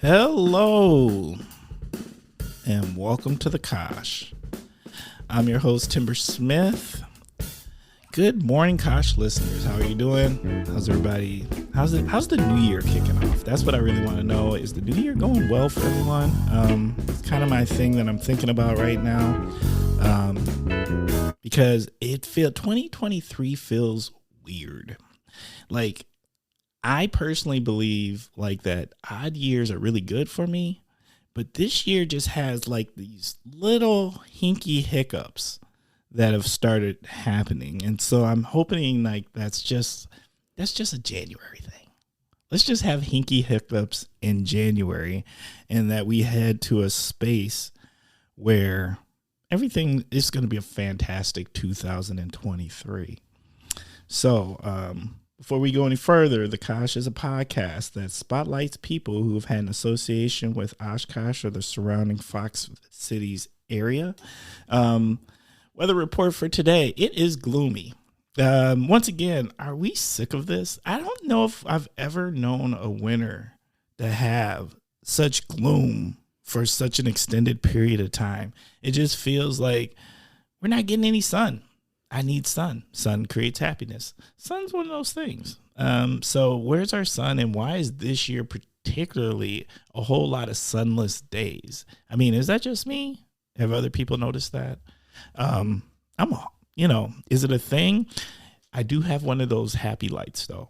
Hello, and welcome to the Kosh. I'm your host, Timber Smith. Good morning, Kosh listeners. How are you doing? How's everybody? How's the new year kicking off? That's what I really want to know. Is the new year going well for everyone? It's kind of my thing that I'm thinking about right now, because 2023 feels weird. Like, I personally believe like that odd years are really good for me, but this year just has like these little hinky hiccups that have started happening. And so I'm hoping like that's just a January thing. Let's just have hinky hiccups in January, and that we head to a space where everything is going to be a fantastic 2023. So, before we go any further, The Kosh is a podcast that spotlights people who have had an association with Oshkosh or the surrounding Fox Cities area. Weather report for today, it is gloomy. Once again, are we sick of this? I don't know if I've ever known a winter to have such gloom for such an extended period of time. It just feels like we're not getting any sun. I need sun. Sun creates happiness. Sun's one of those things. So where's our sun, and why is this year particularly a whole lot of sunless days? I mean, is that just me? Have other people noticed that? Is it a thing? I do have one of those happy lights though.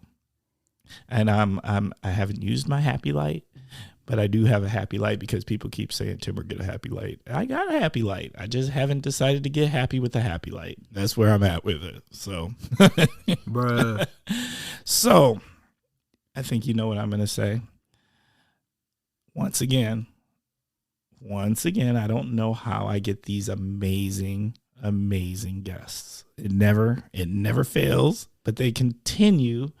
And I haven't used my happy light, but I do have a happy light because people keep saying, Timber, get a happy light. I got a happy light. I just haven't decided to get happy with the happy light. That's where I'm at with it. So, bruh. So, I think you know what I'm going to say. Once again, I don't know how I get these amazing guests. It never fails, but they continue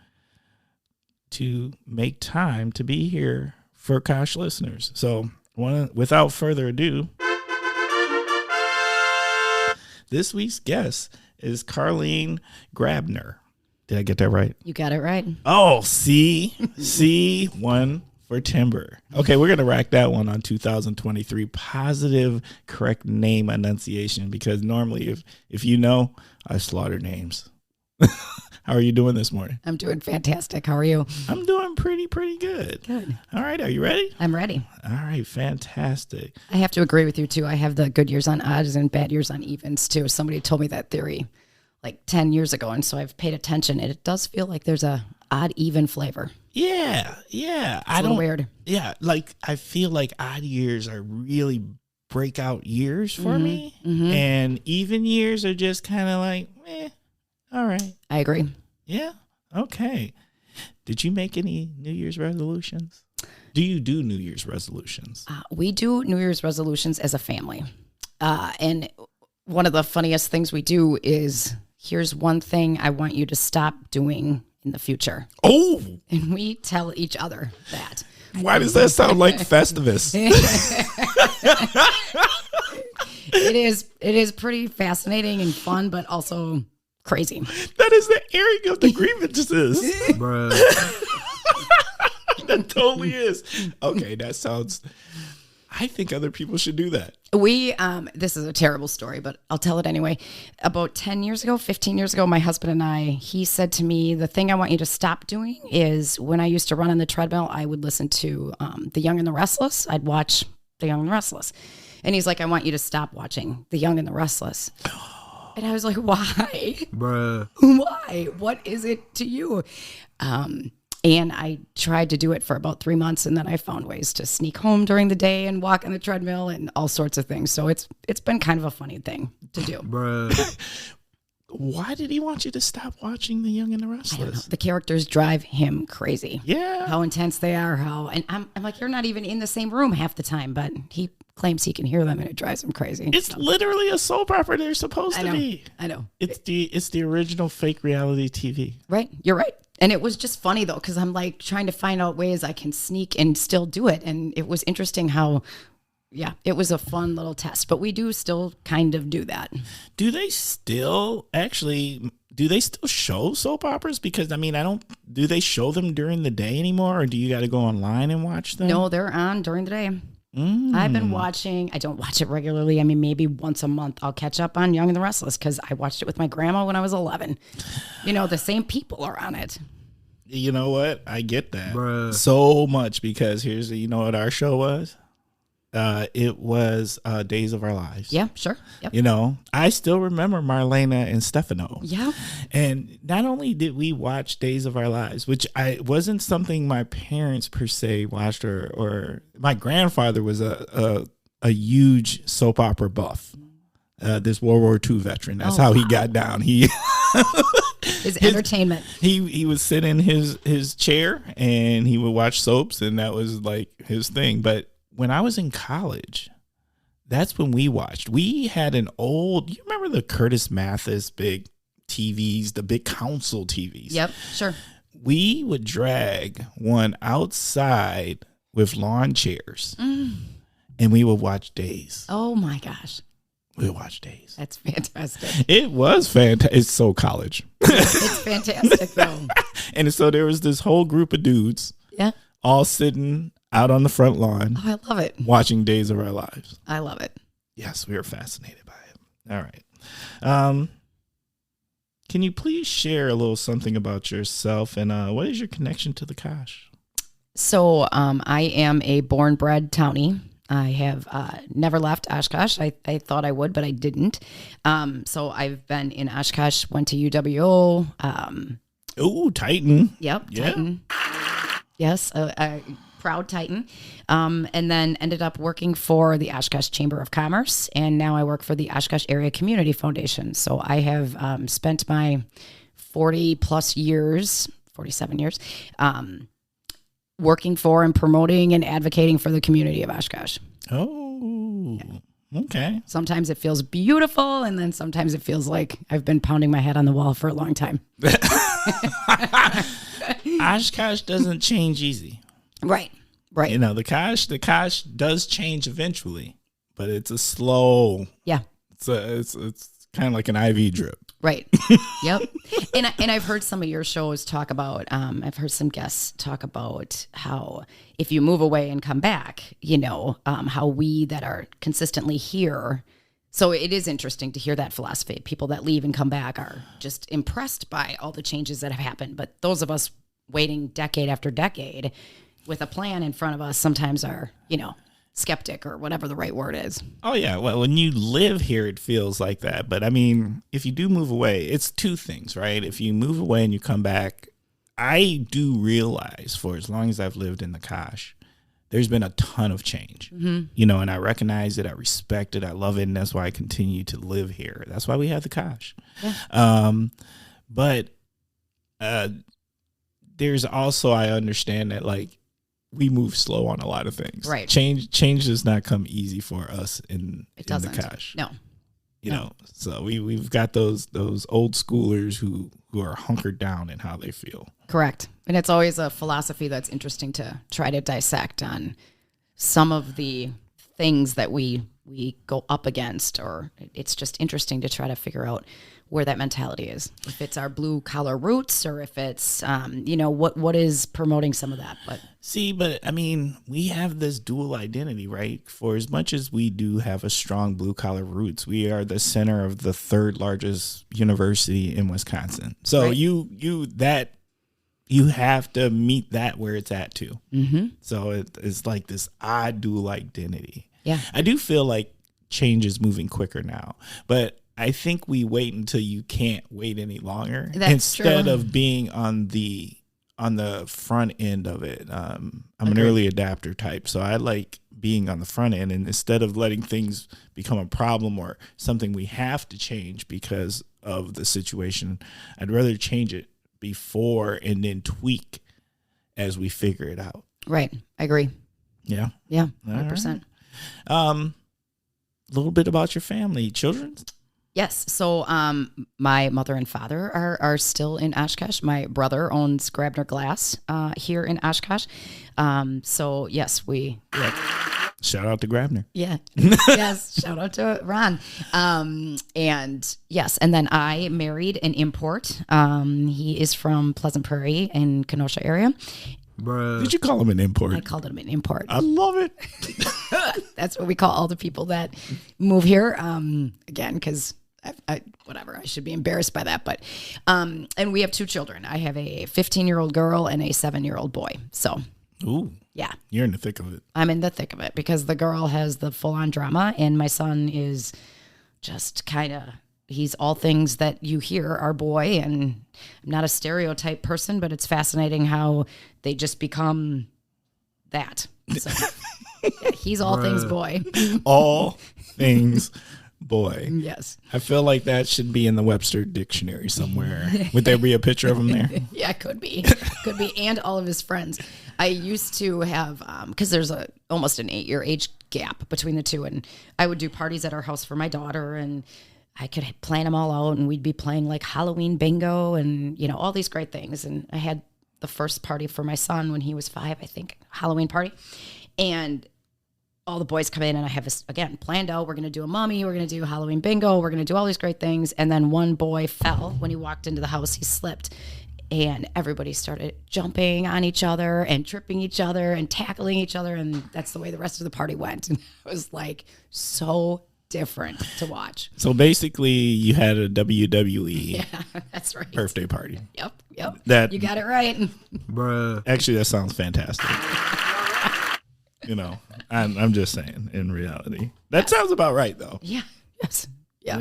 to make time to be here for Kosh listeners. So, without further ado, this week's guest is Karlene Grabner. Did I get that right? You got it right. Oh, see, one for Timber. Okay, we're going to rack that one on 2023 positive correct name enunciation, because normally if you know, I slaughter names. How are you doing this morning? I'm doing fantastic. How are you? I'm doing pretty good. Good. All right, are you ready? I'm ready. All right, fantastic. I have to agree with you, too. I have the good years on odds and bad years on evens, too. Somebody told me that theory like 10 years ago, and so I've paid attention, and it does feel like there's a odd even flavor. Yeah. It's a little weird. Yeah, like I feel like odd years are really breakout years for me, and even years are just kind of like, all right. I agree. Yeah. Okay. Did you make any New Year's resolutions? Do you do New Year's resolutions? We do New Year's resolutions as a family. And one of the funniest things we do is, here's one thing I want you to stop doing in the future. Oh. And we tell each other that. Why does that sound like Festivus? It is pretty fascinating and fun, but also crazy. That is the airing of the grievances. Bruh. That totally is. Okay, that sounds... I think other people should do that. This is a terrible story, but I'll tell it anyway. About 15 years ago, my husband and I, he said to me, the thing I want you to stop doing is, when I used to run on the treadmill, I would listen to The Young and the Restless. I'd watch The Young and the Restless. And he's like, I want you to stop watching The Young and the Restless. And I was like, why? Bruh. Why? What is it to you? And I tried to do it for about 3 months, and then I found ways to sneak home during the day and walk on the treadmill and all sorts of things. So it's been kind of a funny thing to do. Bruh. Why did he want you to stop watching The Young and the Restless? I don't know. The characters drive him crazy. Yeah. How intense they are. And I'm like, you're not even in the same room half the time, but he claims he can hear them, and it drives him crazy. It's literally a soap opera they're supposed to be. I know. It's the original fake reality TV. Right. You're right. And it was just funny, though, because I'm like trying to find out ways I can sneak and still do it. And it was interesting how, yeah, it was a fun little test. But we do still kind of do that. Do they still actually do they still show soap operas? Because I mean, do they show them during the day anymore, or do you got to go online and watch them? No, they're on during the day. I've been watching, I don't watch it regularly. I mean, maybe once a month I'll catch up on Young and the Restless because I watched it with my grandma when I was 11. You know, the same people are on it. You know what? I get that Bruh. much because you know what our show was? It was Days of Our Lives. Yeah, sure. Yep. You know, I still remember Marlena and Stefano. Yeah. And not only did we watch Days of Our Lives, which wasn't something my parents per se watched, or my grandfather was a huge soap opera buff. This World War II veteran. That's how he got down. His entertainment. He would sit in his chair and he would watch soaps, and that was like his thing. But when I was in college, that's when we watched. We had you remember the Curtis Mathis big TVs, the big console TVs? Yep, sure. We would drag one outside with lawn chairs, and we would watch Days. Oh my gosh. We would watch Days. That's fantastic. It was fantastic. It's so college. It's fantastic though. And so there was this whole group of dudes Yeah. all sitting out on the front lawn Oh, I love it. watching Days of Our Lives. I love it. Yes, we were fascinated by it. All right. Can you please share a little something about yourself and what is your connection to the Kosh? So I am a born-bred townie. I have never left Oshkosh. I thought I would, but I didn't. So I've been in Oshkosh, went to UWO. Oh, Titan. Yep, Yeah. Titan. Yes, a proud Titan. And then ended up working for the Oshkosh Chamber of Commerce. And now I work for the Oshkosh Area Community Foundation. So I have spent my 40-plus years, 47 years, working for and promoting and advocating for the community of Oshkosh. Oh, okay. Sometimes it feels beautiful, and then sometimes it feels like I've been pounding my head on the wall for a long time. Oshkosh doesn't change easy. Right. You know, the Kosh does change eventually, but it's a slow. Yeah. It's kind of like an IV drip. Right. Yep. And I've heard some of your shows talk about, I've heard some guests talk about how if you move away and come back, you know, how we that are consistently here. So it is interesting to hear that philosophy. People that leave and come back are just impressed by all the changes that have happened. But those of us waiting decade after decade with a plan in front of us sometimes are, you know, skeptic or whatever the right word is. Oh, yeah. Well, when you live here, it feels like that. But I mean, if you do move away, it's two things, right? If you move away and you come back, I do realize for as long as I've lived in the Kosh, there's been a ton of change, you know, and I recognize it. I respect it. I love it. And that's why I continue to live here. That's why we have the Kosh. Yeah. But there's also, I understand that like, we move slow on a lot of things. Right. Change does not come easy for us in the Kosh. No. You know, so we've got those old schoolers who are hunkered down in how they feel. Correct. And it's always a philosophy that's interesting to try to dissect on some of the things that we go up against, or it's just interesting to try to figure out where that mentality is. If it's our blue collar roots, or if it's, you know, what is promoting some of that. But I mean, we have this dual identity, right? For as much as we do have a strong blue collar roots, we are the center of the third largest university in Wisconsin. So right. you have to meet that where it's at too. Mm-hmm. So it's like this odd dual identity. Yeah, I do feel like change is moving quicker now, but I think we wait until you can't wait any longer. That's instead true. of being on the front end of it. I'm an early adapter type, so I like being on the front end, and instead of letting things become a problem or something we have to change because of the situation, I'd rather change it before and then tweak as we figure it out. right. I agree. Yeah. Yeah, 100%. A little bit about your family, children. Yes. So my mother and father are still in Oshkosh. My brother owns Grabner Glass here in Oshkosh. So yes, we Shout out to Grabner. Yeah. Yes. Shout out to Ron. And yes. And then I married an import. He is from Pleasant Prairie in Kenosha area. Bruh. Did you call him an import? I called him an import. I love it. That's what we call all the people that move here. Again, because whatever, I should be embarrassed by that. But, and we have 2 children. I have a 15-year-old girl and a 7-year-old boy. So, Ooh, yeah, you're in the thick of it. I'm in the thick of it because the girl has the full-on drama and my son is just kind of, he's all things that you hear our boy. And I'm not a stereotype person, but it's fascinating how they just become that. So, yeah, he's all things boy. All things boy. Yes. I feel like that should be in the Webster dictionary somewhere. Would there be a picture of him there? Yeah, could be, and all of his friends. I used to have because there's almost an 8-year age gap between the two, and I would do parties at our house for my daughter, and I could plan them all out, and we'd be playing like Halloween bingo, and all these great things. And I had the first party for my son when he was 5, I think, Halloween party, and all the boys come in and I have this, again, planned out. We're going to do a mummy. We're going to do Halloween bingo. We're going to do all these great things. And then one boy fell when he walked into the house. He slipped and everybody started jumping on each other and tripping each other and tackling each other. And that's the way the rest of the party went. And it was like so different to watch. So basically you had a WWE Yeah, that's right. birthday party. Yep. That You got it right. Bruh. actually, that sounds fantastic. I'm just saying, in reality. That sounds about right, though. Yeah. Yes. Yeah.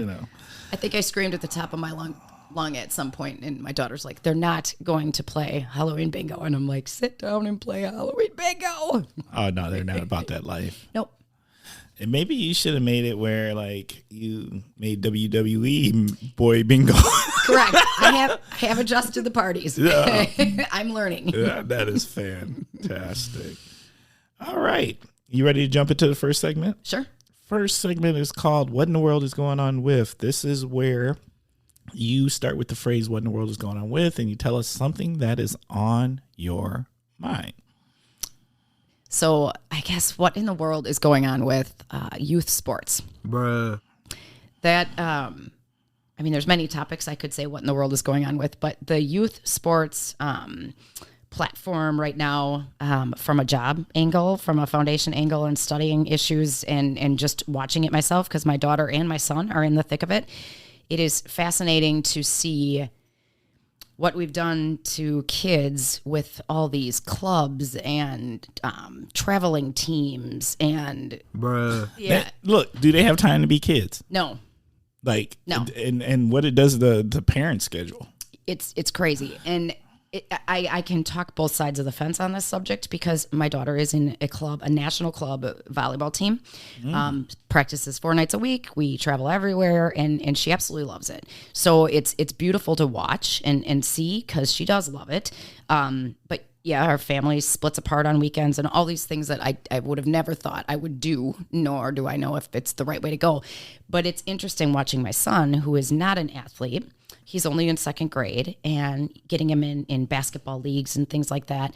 I think I screamed at the top of my lung at some point, and my daughter's like, they're not going to play Halloween bingo. And I'm like, sit down and play Halloween bingo. Oh, no, they're not about that life. Nope. And maybe you should have made it where, like, you made WWE boy bingo. Correct. I have adjusted the parties. Yeah. I'm learning. Yeah, that is fantastic. All right. You ready to jump into the first segment? Sure. First segment is called What in the World is Going On With? This is where you start with the phrase what in the world is going on with, and you tell us something that is on your mind. So I guess what in the world is going on with youth sports? Bruh. That, there's many topics I could say what in the world is going on with, but the youth sports platform right now, from a job angle, from a foundation angle, and studying issues and just watching it myself, because my daughter and my son are in the thick of it. It is fascinating to see what we've done to kids with all these clubs and traveling teams and Bruh. yeah. Look, do they have time to be kids? No, Like, No. And what it does to the parent schedule. it's crazy. And I can talk both sides of the fence on this subject because my daughter is in a national club volleyball team, practices 4 nights a week. We travel everywhere and she absolutely loves it. So it's beautiful to watch and see because she does love it. But yeah, our family splits apart on weekends and all these things that I would have never thought I would do, nor do I know if it's the right way to go. But it's interesting watching my son, who is not an athlete. He's only in 2nd grade, and getting him in basketball leagues and things like that.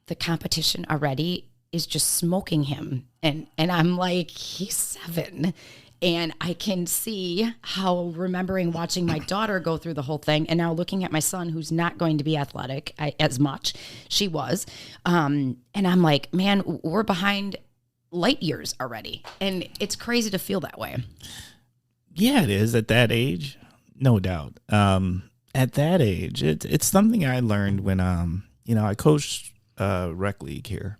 The competition already is just smoking him. And I'm like, he's 7. And I can see how remembering watching my daughter go through the whole thing and now looking at my son, who's not going to be athletic as much. She was. And I'm like, man, we're behind light years already. And it's crazy to feel that way. Yeah, it is at that age. No doubt. At that age, it's something I learned when, I coached rec league here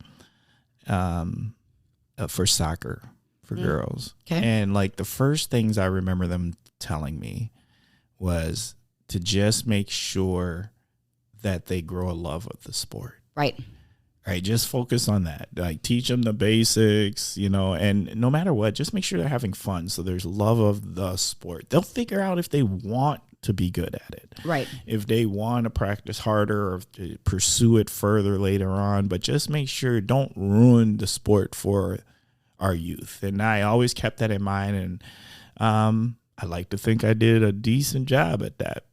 for soccer for girls. Okay. And like the first things I remember them telling me was to just make sure that they grow a love of the sport. Right. Right. Just focus on that. Like teach them the basics, and no matter what, just make sure they're having fun. So there's love of the sport. They'll figure out if they want to be good at it. Right. If they want to practice harder or to pursue it further later on, but just make sure don't ruin the sport for our youth. And I always kept that in mind. And I like to think I did a decent job at that.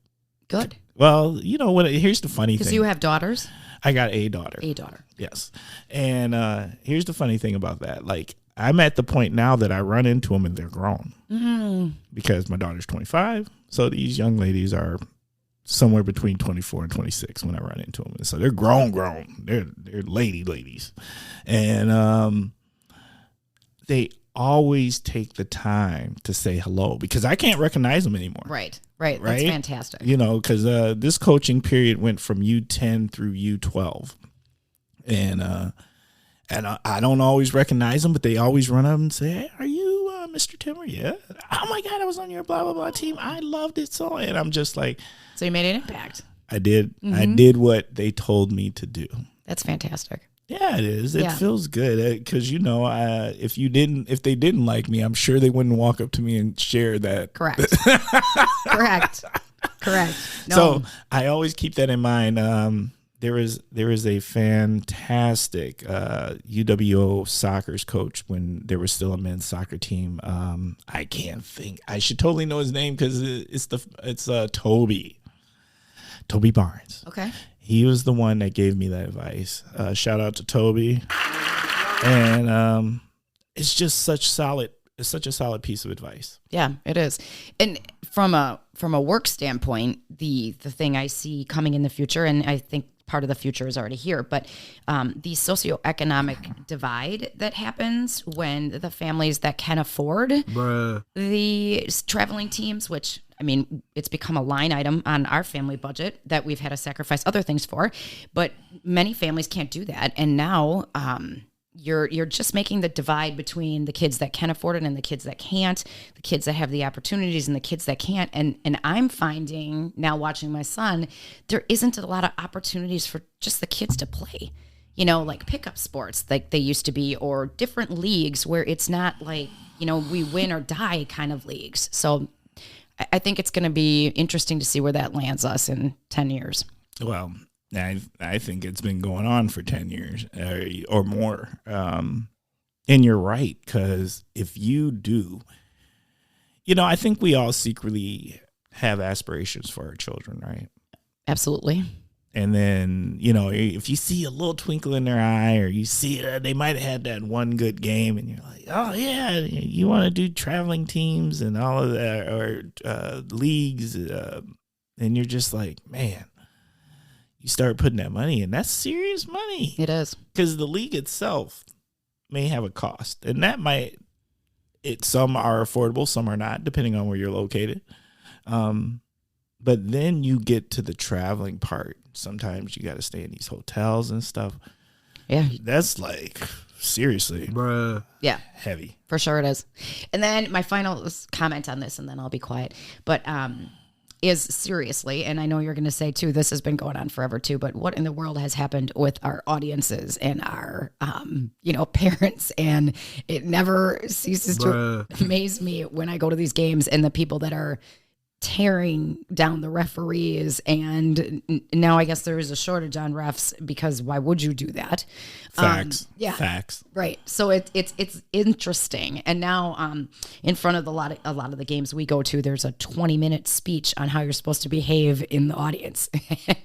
Good. Well, here's the funny thing. Because you have daughters? I got a daughter. A daughter. Yes. And here's the funny thing about that. Like, I'm at the point now that I run into them and they're grown because my daughter's 25. So these young ladies are somewhere between 24 and 26 when I run into them. And so they're grown. They're ladies. And they always take the time to say hello because I can't recognize them anymore. Right. That's fantastic. You know, because this coaching period went from U10 through U12. And I don't always recognize them, but they always run up and say, "Hey, are you Mr. Timmer?" "Yeah." "Oh my God, I was on your blah blah blah team. I loved it so." And I'm just like, so you made an impact. I did. I did what they told me to do. That's fantastic. Yeah, it is. It feels good because if they didn't like me, I'm sure they wouldn't walk up to me and share that. Correct. Correct. No. So I always keep that in mind. There is a fantastic UWO soccer's coach when there was still a men's soccer team. I can't think. I should totally know his name because it's Toby Barnes. Okay. He was the one that gave me that advice. Shout out to Toby. And it's just such a solid piece of advice. Yeah, it is. And from a work standpoint, the thing I see coming in the future, and I think part of the future is already here, but the socioeconomic divide that happens when the families that can afford the traveling teams, which, I mean, it's become a line item on our family budget that we've had to sacrifice other things for, but many families can't do that. And now you're just making the divide between the kids that can afford it and the kids that can't, the kids that have the opportunities and the kids that can't. And I'm finding now, watching my son, there isn't a lot of opportunities for just the kids to play, you know, like pickup sports like they used to be, or different leagues where it's not like, you know, we win or die kind of leagues. So I think it's going to be interesting to see where that lands us in 10 years. Well, I think it's been going on for 10 years or more. And you're right, because if you do, you know, I think we all secretly have aspirations for our children, right? Absolutely. And then, you know, if you see a little twinkle in their eye, or you see they might have had that one good game and you're like, oh, yeah, you want to do traveling teams and all of that, or leagues. And you're just like, man. You start putting that money in. That's serious money. It is. Because the league itself may have a cost. And that some are affordable, some are not, depending on where you're located. But then you get to the traveling part. Sometimes you got to stay in these hotels and stuff. Yeah. That's like, seriously. Bruh. Yeah. Heavy. For sure it is. And then my final comment on this, and then I'll be quiet. But, is seriously, and I know you're going to say too, this has been going on forever too, but what in the world has happened with our audiences and our, parents? And it never ceases to amaze me when I go to these games and the people that are tearing down the referees. And now I guess there is a shortage on refs, because why would you do that? Facts. Facts. Right. So it's interesting. And now in front of a lot of the games we go to, there's a 20-minute speech on how you're supposed to behave in the audience.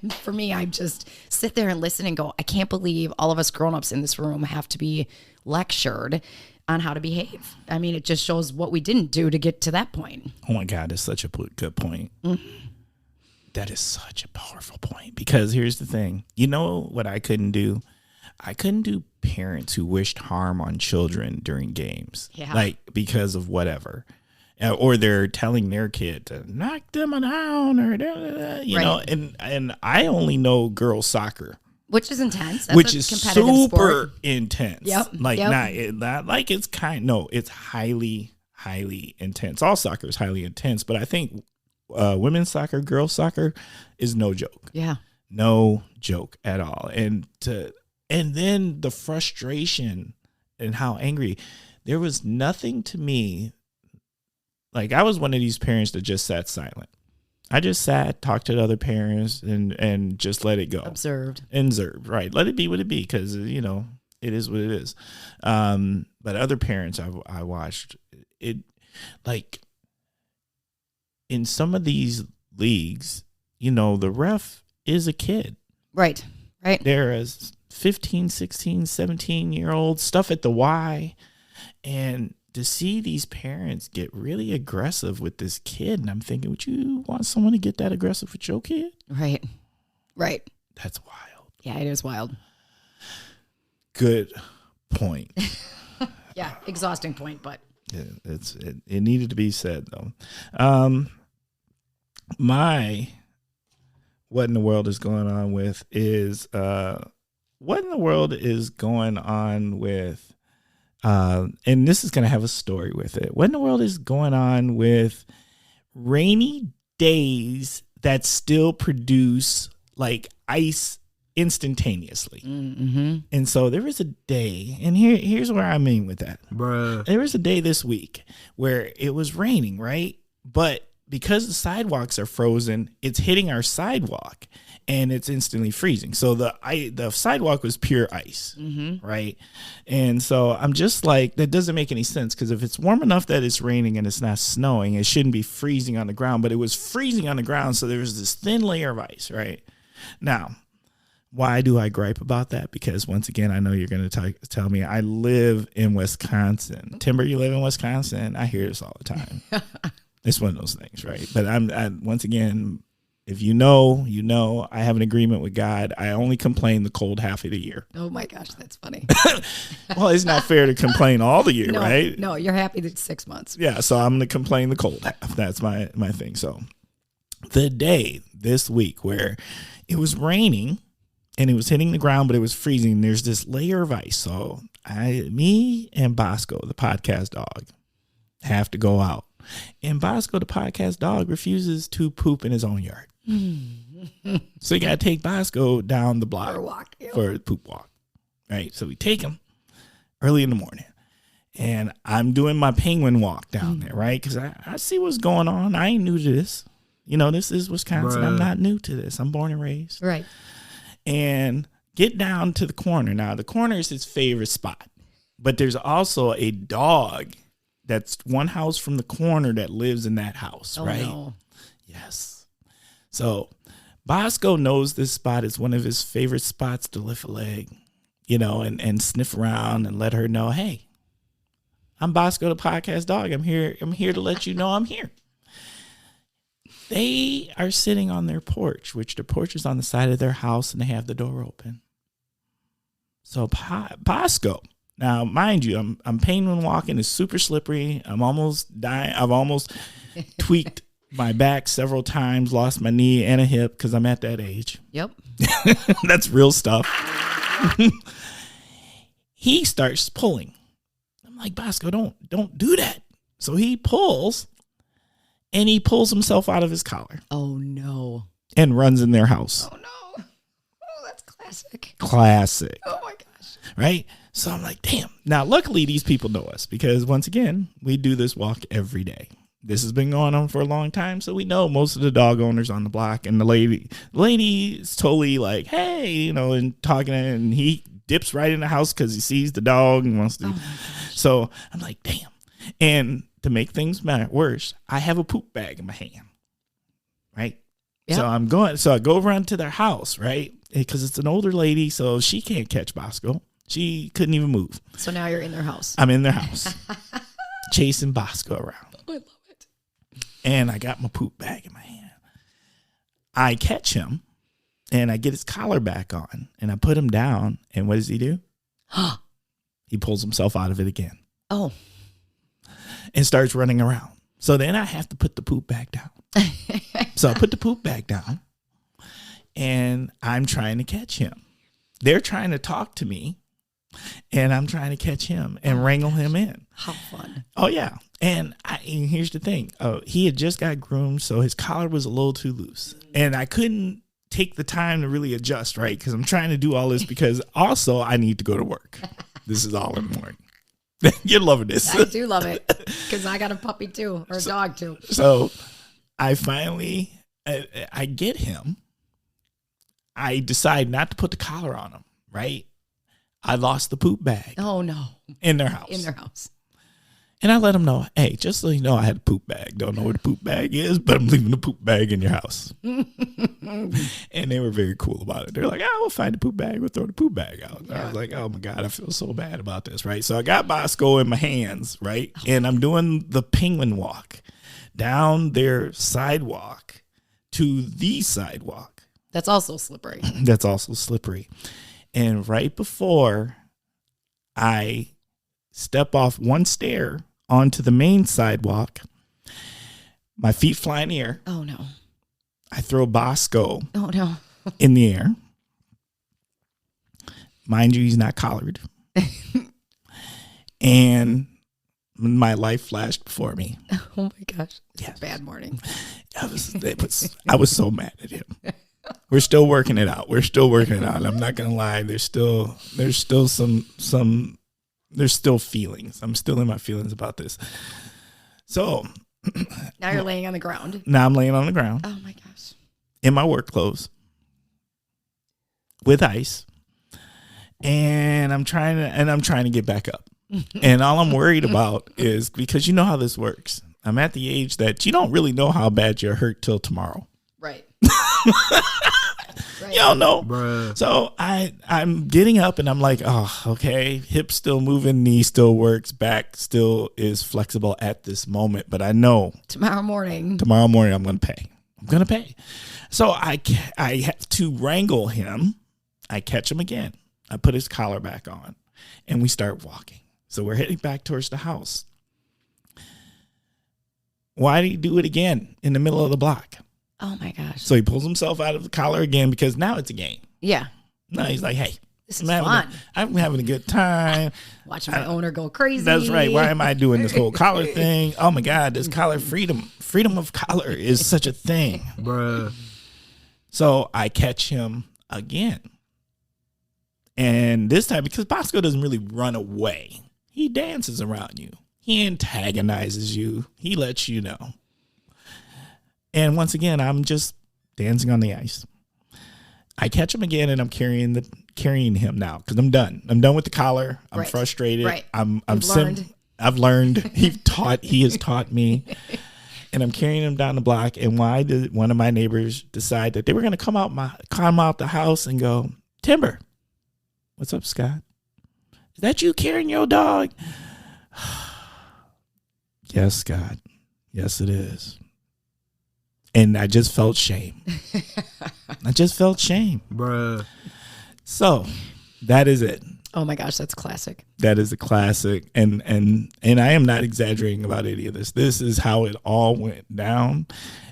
And for me, I just sit there and listen and go, I can't believe all of us grown-ups in this room have to be lectured on how to behave. I mean, it just shows what we didn't do to get to that point. Oh my God, that's such a good point. Mm-hmm. That is such a powerful point, because here's the thing. You know what I couldn't do? I couldn't do parents who wished harm on children during games, like because of whatever. Or they're telling their kid to knock them down, or you know, and I only know girls soccer. Which is intense. That's which is super sport. Intense. Yep. Like not like it's it's highly, highly intense. All soccer is highly intense, but I think women's soccer, girls soccer is no joke. Yeah. No joke at all. And then the frustration and how angry. There was nothing to me. Like, I was one of these parents that just sat silent. I just sat, talked to the other parents, and just let it go. Observed, right. Let it be what it be, because, you know, it is what it is. But other parents I watched, it, like, in some of these leagues, you know, the ref is a kid. Right. There is 15, 16, 17-year-old stuff at the Y. And to see these parents get really aggressive with this kid, and I'm thinking, would you want someone to get that aggressive with your kid? Right. That's wild. Yeah, it is wild. Good point. Yeah, exhausting point, but It needed to be said though. My what in the world is going on with is what in the world is going on with and this is going to have a story with it. What in the world is going on with rainy days that still produce like ice instantaneously? mm-hmm. And so there was a day, and here's where I mean with that. Bruh. There was a day this week where it was raining, right? But because the sidewalks are frozen, it's hitting our sidewalk and it's instantly freezing. So the sidewalk was pure ice, right? And so I'm just like, that doesn't make any sense, because if it's warm enough that it's raining and it's not snowing, it shouldn't be freezing on the ground, but it was freezing on the ground. So there was this thin layer of ice, right? Now, why do I gripe about that? Because once again, I know you're going to tell me I live in Wisconsin. Timber, you live in Wisconsin? I hear this all the time. It's one of those things, right? But I'm once again, if you know, I have an agreement with God. I only complain the cold half of the year. Oh my gosh, that's funny. Well, it's not fair to complain all the year, right? No, you're happy that 6 months. Yeah, so I'm going to complain the cold half. That's my thing. So the day this week where it was raining and it was hitting the ground, but it was freezing, there's this layer of ice. So me and Bosco, the podcast dog, have to go out. And Bosco, the podcast dog, refuses to poop in his own yard. So you got to take Bosco down the block For a walk. for a poop walk. Right? So we take him early in the morning. And I'm doing my penguin walk down there, right? Because I see what's going on. I ain't new to this. You know, this is Wisconsin. Bruh. I'm not new to this. I'm born and raised. Right. And get down to the corner. Now, the corner is his favorite spot. But there's also a dog that's one house from the corner that lives in that house, Oh, right? no. Yes. So Bosco knows this spot is one of his favorite spots to lift a leg, you know, and sniff around and let her know, hey, I'm Bosco, the podcast dog. I'm here to let you know I'm here. They are sitting on their porch, which the porch is on the side of their house, and they have the door open. So Bosco, now mind you, I'm penguin walking. It's super slippery. I'm almost dying. I've almost tweaked my back several times, lost my knee and a hip because I'm at that age. Yep. That's real stuff. He starts pulling. I'm like, Bosco, don't do that. So he pulls, and he pulls himself out of his collar Oh, no. and runs in their house. Oh, no. Oh, that's classic. Classic, Oh, my gosh. right? So I'm like, damn. Now, luckily, these people know us because, once again, we do this walk every day. This has been going on for a long time, so we know most of the dog owners on the block. And the lady is totally like, hey, you know, and talking, and he dips right in the house because he sees the dog and wants to. Oh, my gosh. So I'm like, damn. And to make things worse, I have a poop bag in my hand, right? Yep. So I go around to their house, right? Because it's an older lady, so she can't catch Bosco. She couldn't even move. So now you're in their house. I'm in their house, chasing Bosco around. I love it. And I got my poop bag in my hand. I catch him, and I get his collar back on, and I put him down. And what does he do? He pulls himself out of it again Oh. and starts running around. So then I have to put the poop bag down. So I put the poop bag down, and I'm trying to catch him. They're trying to talk to me, and I'm trying to catch him and wrangle him in. How fun. Oh, yeah. And here's the thing. He had just got groomed, so his collar was a little too loose. And I couldn't take the time to really adjust, right? Because I'm trying to do all this because also I need to go to work. This is all in the morning. You're loving this. I do love it because I got a puppy too, or a dog too. So I finally, I get him. I decide not to put the collar on him, right? I lost the poop bag Oh, no. in their house. In their house. And I let them know, hey, just so you know, I had a poop bag. Don't know where the poop bag is, but I'm leaving the poop bag in your house. And they were very cool about it. They're like, we'll find the poop bag. We'll throw the poop bag out. And I was like, oh, my God, I feel so bad about this, right? So I got Bosco in my hands, right? And I'm doing the penguin walk down their sidewalk to the sidewalk. That's also slippery. That's also slippery. And right before I step off one stair onto the main sidewalk, my feet fly in the air. Oh, no. I throw Bosco Oh, no. in the air. Mind you, he's not collared. And my life flashed before me. Oh, my gosh. Yes. Bad morning. I was so mad at him. We're still working it out. I'm not gonna lie. There's still some there's still feelings. I'm still in my feelings about this. So Now you're laying on the ground. now I'm laying on the ground Oh, my gosh. in my work clothes with ice, and I'm trying to get back up. And all I'm worried about is, because you know how this works. I'm at the age that you don't really know how bad you're hurt till tomorrow. Right. You don't know. Bruh. So I'm getting up and I'm like, oh, okay, hip still moving, knee still works, back still is flexible at this moment. But I know Tomorrow morning. I'm going to pay. So I have to wrangle him. I catch him again. I put his collar back on and we start walking. So we're heading back towards the house. Why did he do it again in the middle of the block? Oh, my gosh. So he pulls himself out of the collar again, because now it's a game. Yeah. No, he's like, hey, This is fun. I'm having a good time. Watching my owner go crazy. That's right. Why am I doing this whole collar thing? Oh, my God, this collar freedom of collar is such a thing. Bruh. So I catch him again. And this time, because Bosco doesn't really run away, he dances around you. He antagonizes you. He lets you know. And once again, I'm just dancing on the ice. I catch him again, and I'm carrying him now, because I'm done. I'm done with the collar. I'm Right. frustrated. Right. I've learned. He has taught me. And I'm carrying him down the block. And why did one of my neighbors decide that they were going to come out the house and go, Timber, what's up, Scott? Is that you carrying your dog? Yes, Scott. Yes, it is. And I just felt shame. Bruh. So that is it. Oh, my gosh. That's classic. That is a classic. And I am not exaggerating about any of this. This is how it all went down.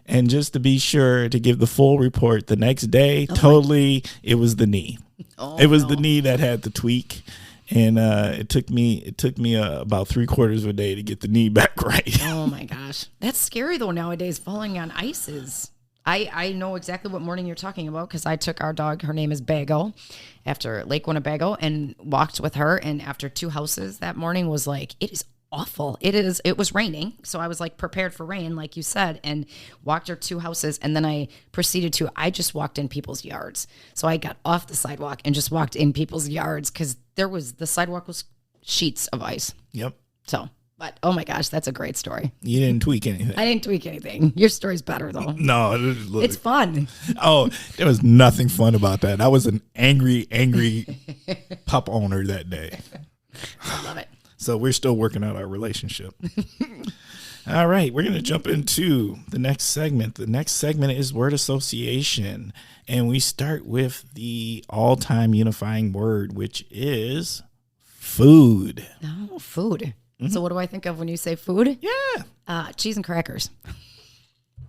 And just to be sure to give the full report, the next day, it was the knee. Oh, It was the knee that had the tweak. And it took me about 3/4 of a day to get the knee back right. Oh, my gosh. That's scary, though, nowadays. Falling on ice is... I know exactly what morning you're talking about, because I took our dog, her name is Bago, after Lake Winnebago, and walked with her. And after 2 houses that morning was like, it is awful. It was raining. So I was like prepared for rain, like you said, and walked her 2 houses. And then I just walked in people's yards. So I got off the sidewalk and just walked in people's yards, because the sidewalk was sheets of ice. Yep. So, but oh my gosh, that's a great story. You didn't tweak anything. I didn't tweak anything. Your story's better though. No. It's fun. Oh, there was nothing fun about that. I was an angry pup owner that day. I love it. So we're still working out our relationship. All right, we're going to jump into the next segment. The next segment is word association. And we start with the all-time unifying word, which is food. Oh, food. So what do I think of when you say food? Yeah. Cheese and crackers.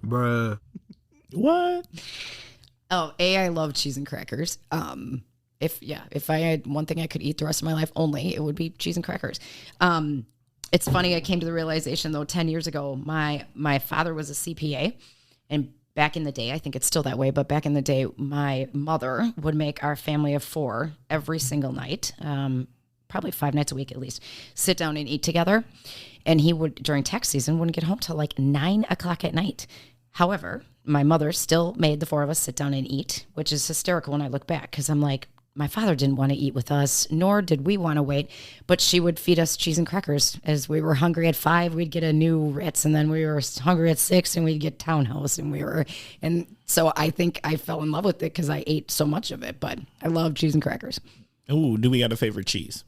Bruh. What? Oh, I love cheese and crackers. If I had one thing I could eat the rest of my life only, it would be cheese and crackers. It's funny, I came to the realization though 10 years ago, my father was a CPA, and back in the day, I think it's still that way, but back in the day, my mother would make our family of 4 every single night, probably 5 nights a week at least, sit down and eat together. And he would, during tax season, wouldn't get home till like 9 o'clock at night. However, my mother still made the 4 of us sit down and eat, which is hysterical when I look back, because I'm like, my father didn't want to eat with us, nor did we want to wait, but she would feed us cheese and crackers. As we were hungry at 5, we'd get a new Ritz, and then we were hungry at 6, and we'd get Townhouse, and so I think I fell in love with it because I ate so much of it, but I love cheese and crackers. Ooh, do we got a favorite cheese?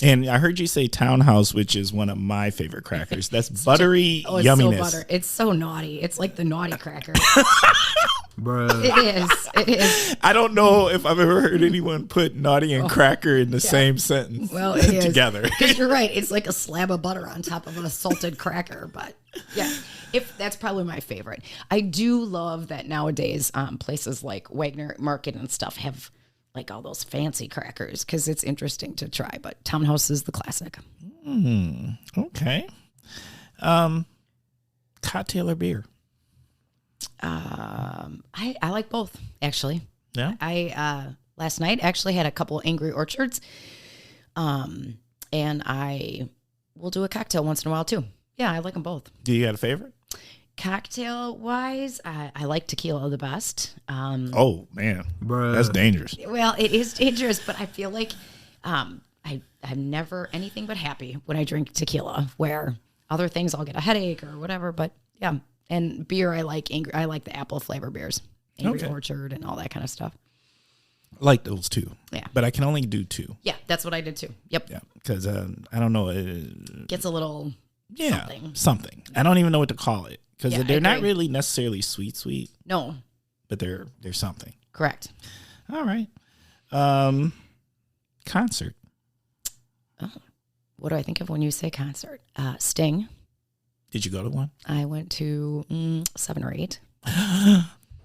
And I heard you say Townhouse, which is one of my favorite crackers. That's buttery It's yumminess. so butter. It's so naughty. It's like the naughty cracker. Bruh. It is. I don't know if I've ever heard anyone put naughty and cracker in the same sentence. Well, it is. Together. Because you're right. It's like a slab of butter on top of a salted cracker. But yeah, if that's probably my favorite. I do love that nowadays places like Wagner Market and stuff have like all those fancy crackers because it's interesting to try. But Townhouse is the classic. Okay. Cocktail or beer? I like both, actually. Yeah. I last night actually had a couple Angry Orchards. And I will do a cocktail once in a while too. Yeah, I like them both. Do you got a favorite? Cocktail wise, I like tequila the best. Oh man, Bruh. that's dangerous. Well, it is dangerous, but I feel like I'm never anything but happy when I drink tequila. Where other things I'll get a headache or whatever. But yeah, and beer I like the apple flavor beers, Angry Okay. Orchard and all that kind of stuff. I like those two. Yeah. But I can only do 2. Yeah, that's what I did too. Yep, Yeah, because I don't know. gets a little Something. I don't even know what to call it because Yeah, I they're not agree. really necessarily sweet, no, but they're something. correct. All right. Concert. What do I think of when you say concert? Sting. Did you go to one? I went to 7 or 8.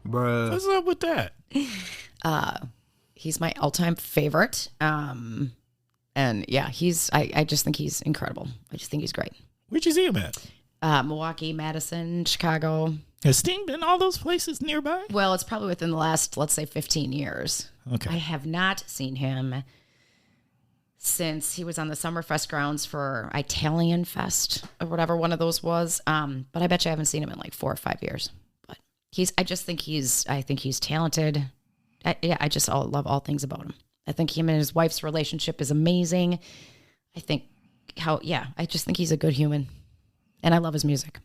Bruh. What's up with that? He's my all-time favorite. And yeah, I just think he's incredible. I just think he's great. Where'd you see him at? Milwaukee, Madison, Chicago. Has Sting been all those places nearby? Well, it's probably within the last, let's say, 15 years. Okay. I have not seen him since he was on the Summerfest grounds for Italian Fest or whatever one of those was. But I bet you I haven't seen him in like 4 or 5 years. But I think he's talented. I just love all things about him. I think him and his wife's relationship is amazing. I just think he's a good human. And I love his music.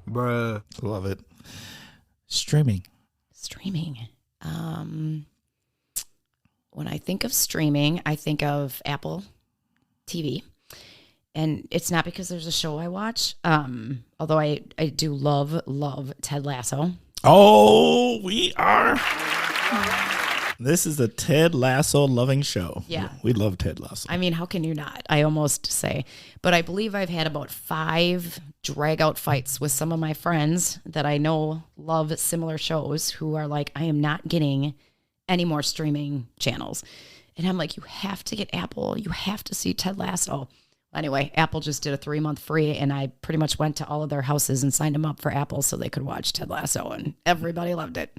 Bruh. Love it. Streaming. When I think of streaming, I think of Apple TV. And it's not because there's a show I watch, although I do love Ted Lasso. Oh, we are. This is a Ted Lasso loving show. Yeah. We love Ted Lasso. I mean, how can you not? I almost say. But I believe I've had about 5 drag-out fights with some of my friends that I know love similar shows who are like, I am not getting any more streaming channels. And I'm like, you have to get Apple. You have to see Ted Lasso. Anyway, Apple just did a 3-month free, and I pretty much went to all of their houses and signed them up for Apple so they could watch Ted Lasso, and everybody loved it.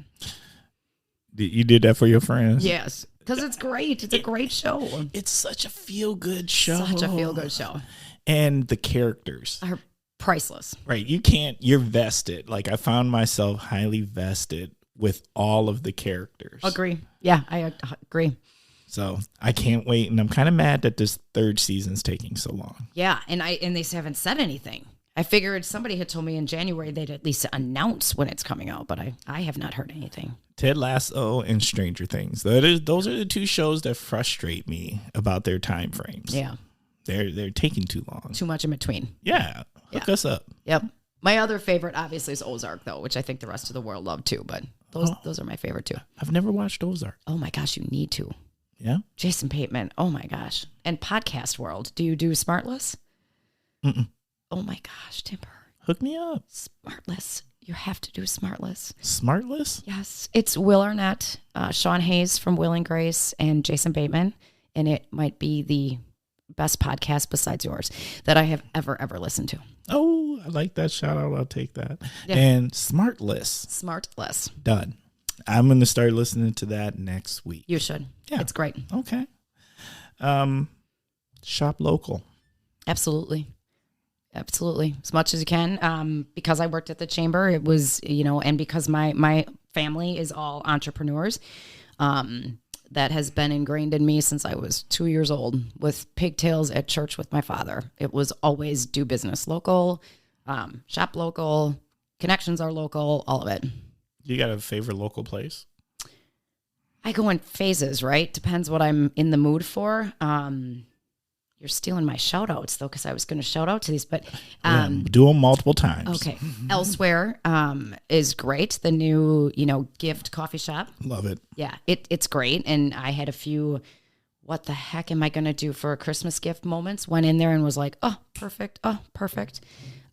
You did that for your friends? Yes, because it's great. It's a great show. It's such a feel-good show. Such a feel-good show. And the characters. Are priceless. Right. You're vested. Like, I found myself highly vested with all of the characters. Agree. Yeah, I agree. So I can't wait. And I'm kind of mad that this 3rd season's taking so long. Yeah, and they haven't said anything. I figured somebody had told me in January they'd at least announce when it's coming out, but I have not heard anything. Ted Lasso and Stranger Things. Those are the 2 shows that frustrate me about their time frames. Yeah. They're taking too long. Too much in between. Yeah. Hook us up. Yep. My other favorite, obviously, is Ozark, though, which I think the rest of the world love, too. But those are my favorite, too. I've never watched Ozark. Oh, my gosh, you need to. Yeah? Jason Bateman. Oh, my gosh. And Podcast World. Do you do Smartless? Mm-mm. Oh, my gosh, Timber. Hook me up. Smartless. You have to do Smartless. Smartless? Yes. It's Will Arnett, Sean Hayes from Will and Grace, and Jason Bateman. And it might be the best podcast besides yours that I have ever listened to. Oh, I like that shout out. I'll take that. Yeah. And Smartless. Smartless. Done. I'm going to start listening to that next week. You should. Yeah. It's great. Okay. Shop local. Absolutely. As much as you can. Because I worked at the chamber, it was, and because my family is all entrepreneurs, that has been ingrained in me since I was 2 years old with pigtails at church with my father. It was always do business local, shop local, connections are local, all of it. You got a favorite local place? I go in phases, right? Depends what I'm in the mood for. You're stealing my shout outs though, because I was going to shout out to these, but do them multiple times. okay. Elsewhere is great. The new, gift coffee shop. Love it. Yeah, it's great. And I had a few, what the heck am I going to do for a Christmas gift moments? Went in there and was like, oh, perfect. Oh, perfect.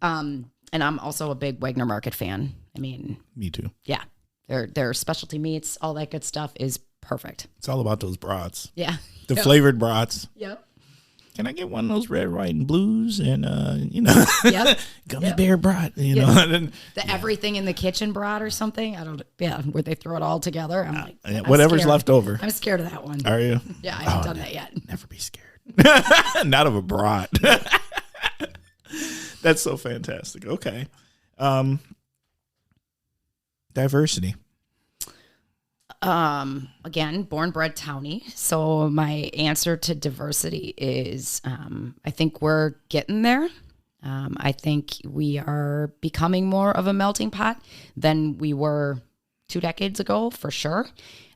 And I'm also a big Wagner Market fan. I mean, me too. Yeah. Their specialty meats, all that good stuff is perfect. It's all about those brats. Yeah. The flavored brats. Yep. Can I get one of those red, white, and blues and, Yep. gummy bear brat, know? The everything in the kitchen brat or something. Where they throw it all together. I'm like, whatever's scared. left over. I'm scared of that one. Are you? Yeah, I haven't done that yet. Never be scared. Not of a brat. That's so fantastic. Okay. Diversity. Again, born bred townie. So my answer to diversity is I think we're getting there. I think we are becoming more of a melting pot than we were 2 decades ago, for sure.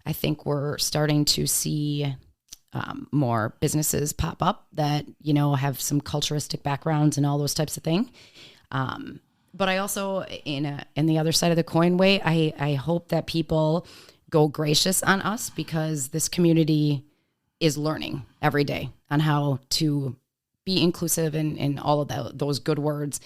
I think we're starting to see more businesses pop up that, have some culturistic backgrounds and all those types of things. But I also, in the other side of the coin way, I hope that people go gracious on us, because this community is learning every day on how to be inclusive and all of those good words,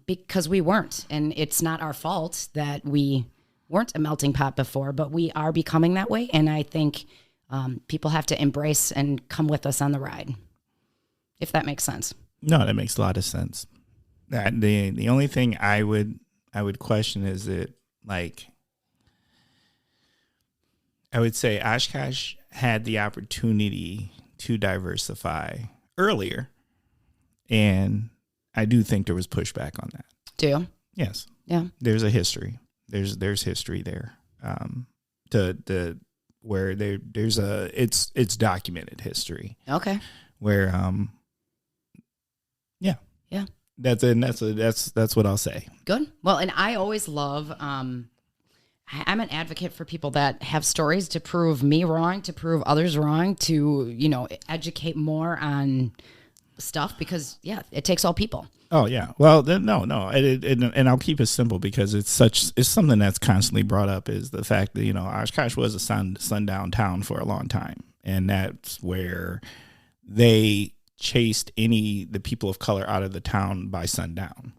because we weren't. And it's not our fault that we weren't a melting pot before, but we are becoming that way. And I think people have to embrace and come with us on the ride, if that makes sense. No, that makes a lot of sense. The only thing I would question is that, like, I would say Oshkosh had the opportunity to diversify earlier, and I do think there was pushback on that. Do you? Yes. Yeah. There's a history. There's history there. Where there's it's documented history. Okay. Where Yeah. That's what I'll say. Good. Well, and I always love I'm an advocate for people that have stories to prove me wrong, to prove others wrong, to, educate more on stuff, because it takes all people. Oh yeah. Well, no. And I'll keep it simple, because it's something that's constantly brought up, is the fact that, Oshkosh was a sundown town for a long time. And that's where they chased the people of color out of the town by sundown.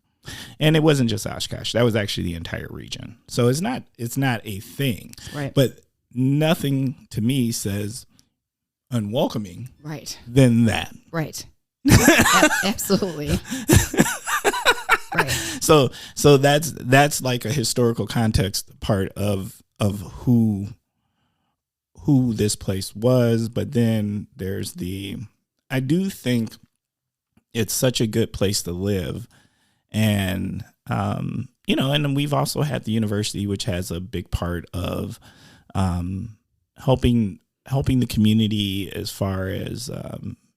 And it wasn't just Oshkosh. That was actually the entire region. So it's not a thing. Right. But nothing to me says unwelcoming right than that. Right. Absolutely. Right. So that's like a historical context part of who this place was. But then there's I do think it's such a good place to live. And, and then we've also had the university, which has a big part of helping the community as far as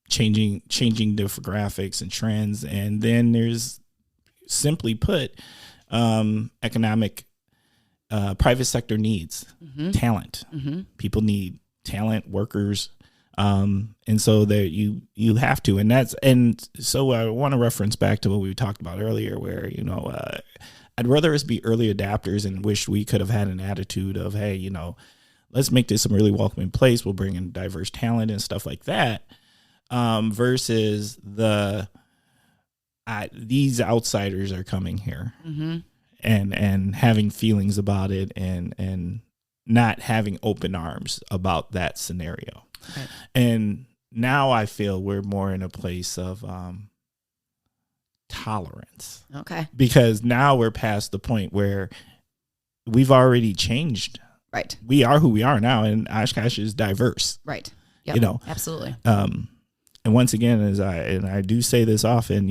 changing demographics and trends. And then there's, simply put, economic private sector needs talent. Mm-hmm. People need talent, workers. And so there you have to, and so I want to reference back to what we talked about earlier, where, I'd rather us be early adapters and wish we could have had an attitude of, hey, let's make this a really welcoming place. We'll bring in diverse talent and stuff like that. Versus these outsiders are coming here and having feelings about it and not having open arms about that scenario. Right. And now I feel we're more in a place of tolerance. Okay. Because now we're past the point where we've already changed. Right. We are who we are now, and Oshkosh is diverse. Right. Yep. Absolutely. And once again, I do say this often,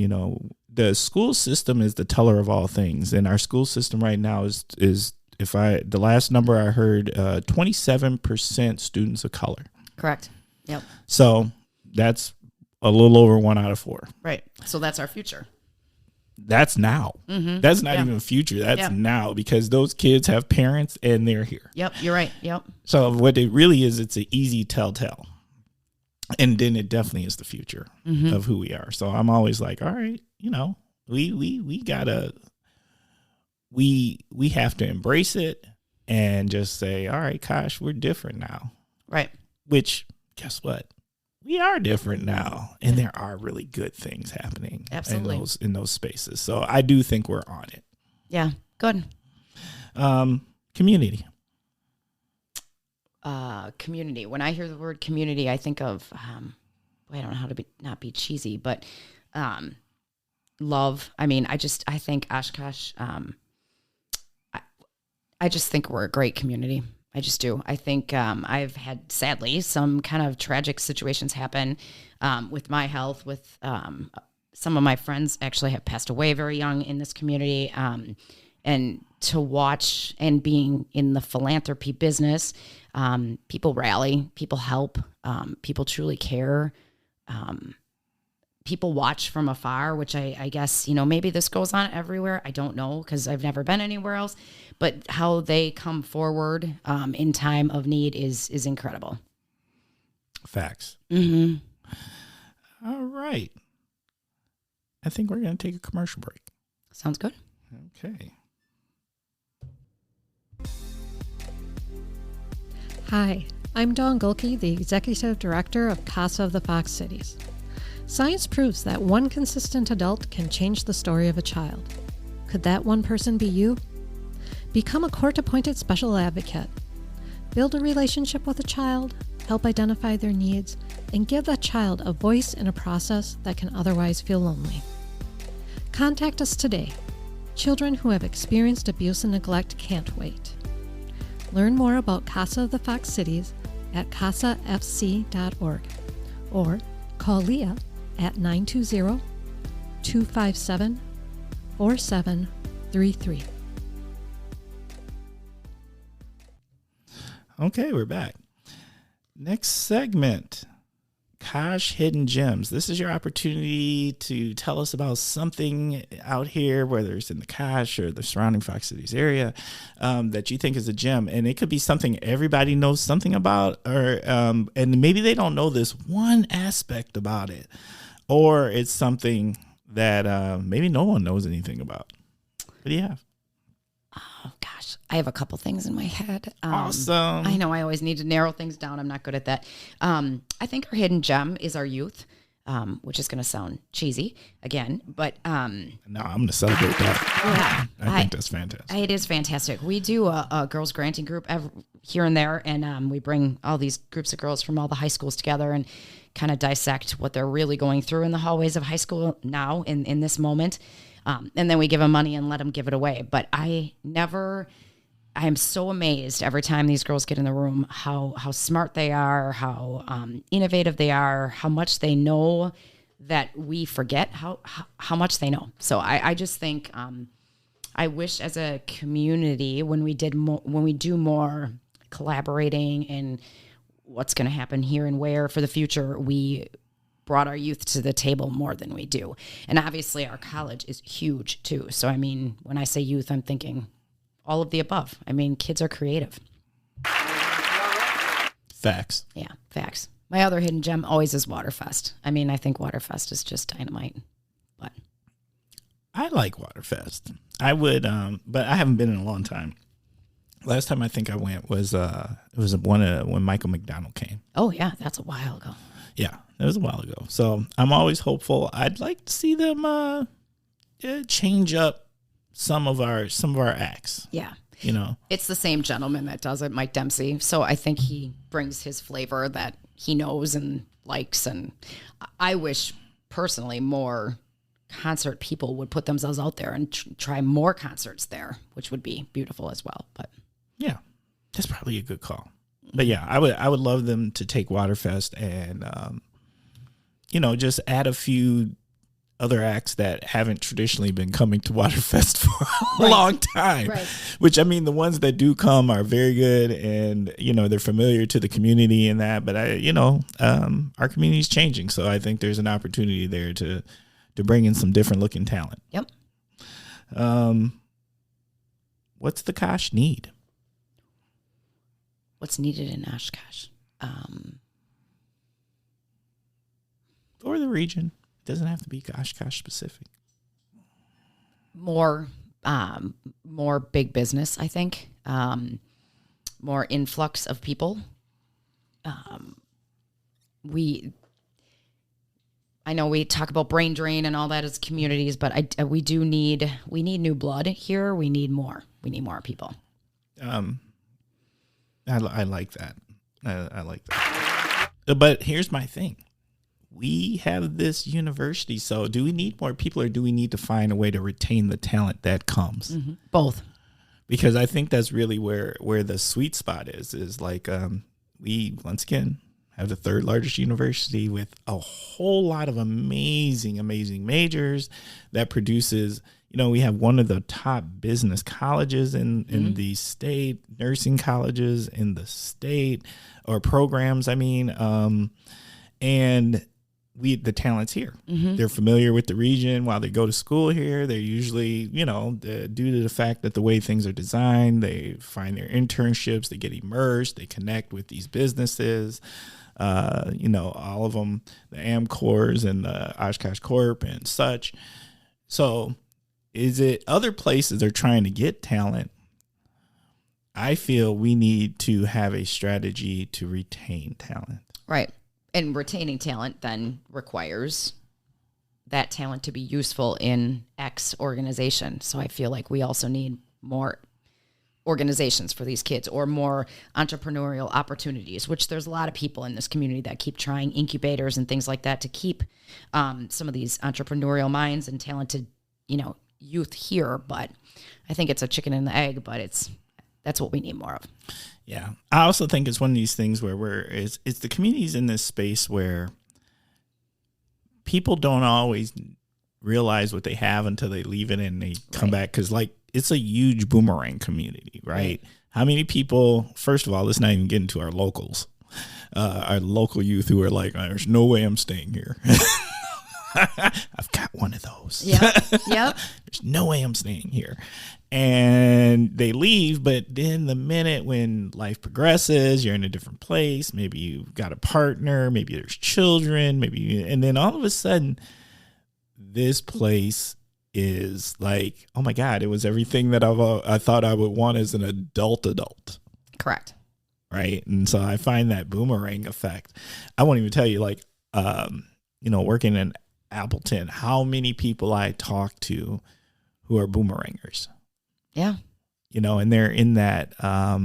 the school system is the teller of all things, and our school system right now is the last number I heard, 27% students of color. Correct. Yep. So that's a little over 1 out of 4. Right. So that's our future. That's now. Mm-hmm. That's not even future. That's now, because those kids have parents and they're here. Yep. You're right. Yep. So what it really is, it's an easy telltale. And then it definitely is the future of who we are. So I'm always like, all right, we gotta, we have to embrace it and just say, all right, gosh, we're different now. Right. Which, guess what? We are different now, and there are really good things happening Absolutely. in those spaces. So I do think we're on it. Yeah. Good. Community. Community. When I hear the word community, I think of, I don't know how to not be cheesy, but love. I mean, I think Oshkosh, I just think we're a great community. I just do. I think I've had, sadly, some kind of tragic situations happen with my health, with some of my friends actually have passed away very young in this community. And to watch and being in the philanthropy business, people rally, people help, people truly care. People watch from afar, which I guess, maybe this goes on everywhere. I don't know, because I've never been anywhere else. But how they come forward in time of need is incredible. Facts. Mm-hmm. All right. I think we're going to take a commercial break. Sounds good. Okay. Hi, I'm Dawn Gulke, the Executive Director of Casa of the Fox Cities. Science proves that one consistent adult can change the story of a child. Could that one person be you? Become a court-appointed special advocate. Build a relationship with a child, help identify their needs, and give that child a voice in a process that can otherwise feel lonely. Contact us today. Children who have experienced abuse and neglect can't wait. Learn more about Casa of the Fox Cities at casafc.org or call Leah at 920-257-4733. Okay, we're back. Next segment, Kosh Hidden Gems. This is your opportunity to tell us about something out here, whether it's in the Kosh or the surrounding Fox Cities area, that you think is a gem. And it could be something everybody knows something about, or and maybe they don't know this one aspect about it. Or it's something that maybe no one knows anything about. What do you have? Oh, gosh. I have a couple things in my head. Awesome. I know I always need to narrow things down. I'm not good at that. I think our hidden gem is our youth, which is going to sound cheesy again, but no, I'm going to celebrate that. Yeah, I think that's fantastic. It is fantastic. We do a girls granting group here and there, and we bring all these groups of girls from all the high schools together and kind of dissect what they're really going through in the hallways of high school now in this moment. And then we give them money and let them give it away. But I am so amazed every time these girls get in the room, how smart they are, how innovative they are, how much they know that we forget how much they know. So I just think I wish as a community when we do more collaborating and what's going to happen here and where for the future, we brought our youth to the table more than we do. And obviously our college is huge too. So, I mean, when I say youth, I'm thinking all of the above. I mean, kids are creative. Facts. Yeah, facts. My other hidden gem always is Waterfest. I mean, I think Waterfest is just dynamite. But I like Waterfest. I would, but I haven't been in a long time. Last time I think I went was when Michael McDonald came. oh yeah, that's a while ago. Yeah, it was a while ago. So I'm always hopeful. I'd like to see them change up some of our acts. Yeah. It's the same gentleman that does it, Mike Dempsey. So I think he brings his flavor that he knows and likes. And I wish personally more concert people would put themselves out there and try more concerts there, which would be beautiful as well. But yeah, that's probably a good call. But yeah, I would love them to take Waterfest and, just add a few other acts that haven't traditionally been coming to Waterfest for a long time. Right. Which, I mean, the ones that do come are very good, and they're familiar to the community and that. But our community is changing, so I think there's an opportunity there to bring in some different looking talent. Yep. What's the Kosh need? What's needed in Oshkosh? Or the region. It doesn't have to be Oshkosh specific. More big business, I think. More influx of people. I know we talk about brain drain and all that as communities, but we need new blood here. We need more people. I like that. I like that. But here's my thing. We have this university, so do we need more people, or do we need to find a way to retain the talent that comes? Mm-hmm. Both. Because I think that's really where the sweet spot is like, we, once again, have the third largest university with a whole lot of amazing majors that produces, we have one of the top business colleges in the state, nursing colleges in the state, or programs, and the talent's here. Mm-hmm. They're familiar with the region while they go to school here. They're usually, due to the fact that the way things are designed, they find their internships, they get immersed, they connect with these businesses, all of them, the Amcors and the Oshkosh Corp and such. So is it other places are trying to get talent? I feel we need to have a strategy to retain talent. Right. And retaining talent then requires that talent to be useful in X organization. So I feel like we also need more organizations for these kids, or more entrepreneurial opportunities, which there's a lot of people in this community that keep trying incubators and things like that to keep some of these entrepreneurial minds and talented, youth here. But I think it's a chicken and the egg, but that's what we need more of. Yeah. I also think it's one of these things where it's the communities in this space where people don't always realize what they have until they leave it and they come back. Cause it's a huge boomerang community, right? How many people, first of all, let's not even get into our locals, our local youth who are like, there's no way I'm staying here. I've got one of those. Yeah. Yep. There's no way I'm staying here. And they leave, but then the minute when life progresses, you're in a different place, maybe you've got a partner, maybe there's children, and then all of a sudden, this place is like, oh my God, it was everything that I thought I would want as an adult. Correct. Right. And so I find that boomerang effect. I won't even tell you, working in Appleton, how many people I talk to who are boomerangers. Yeah. And they're in that, I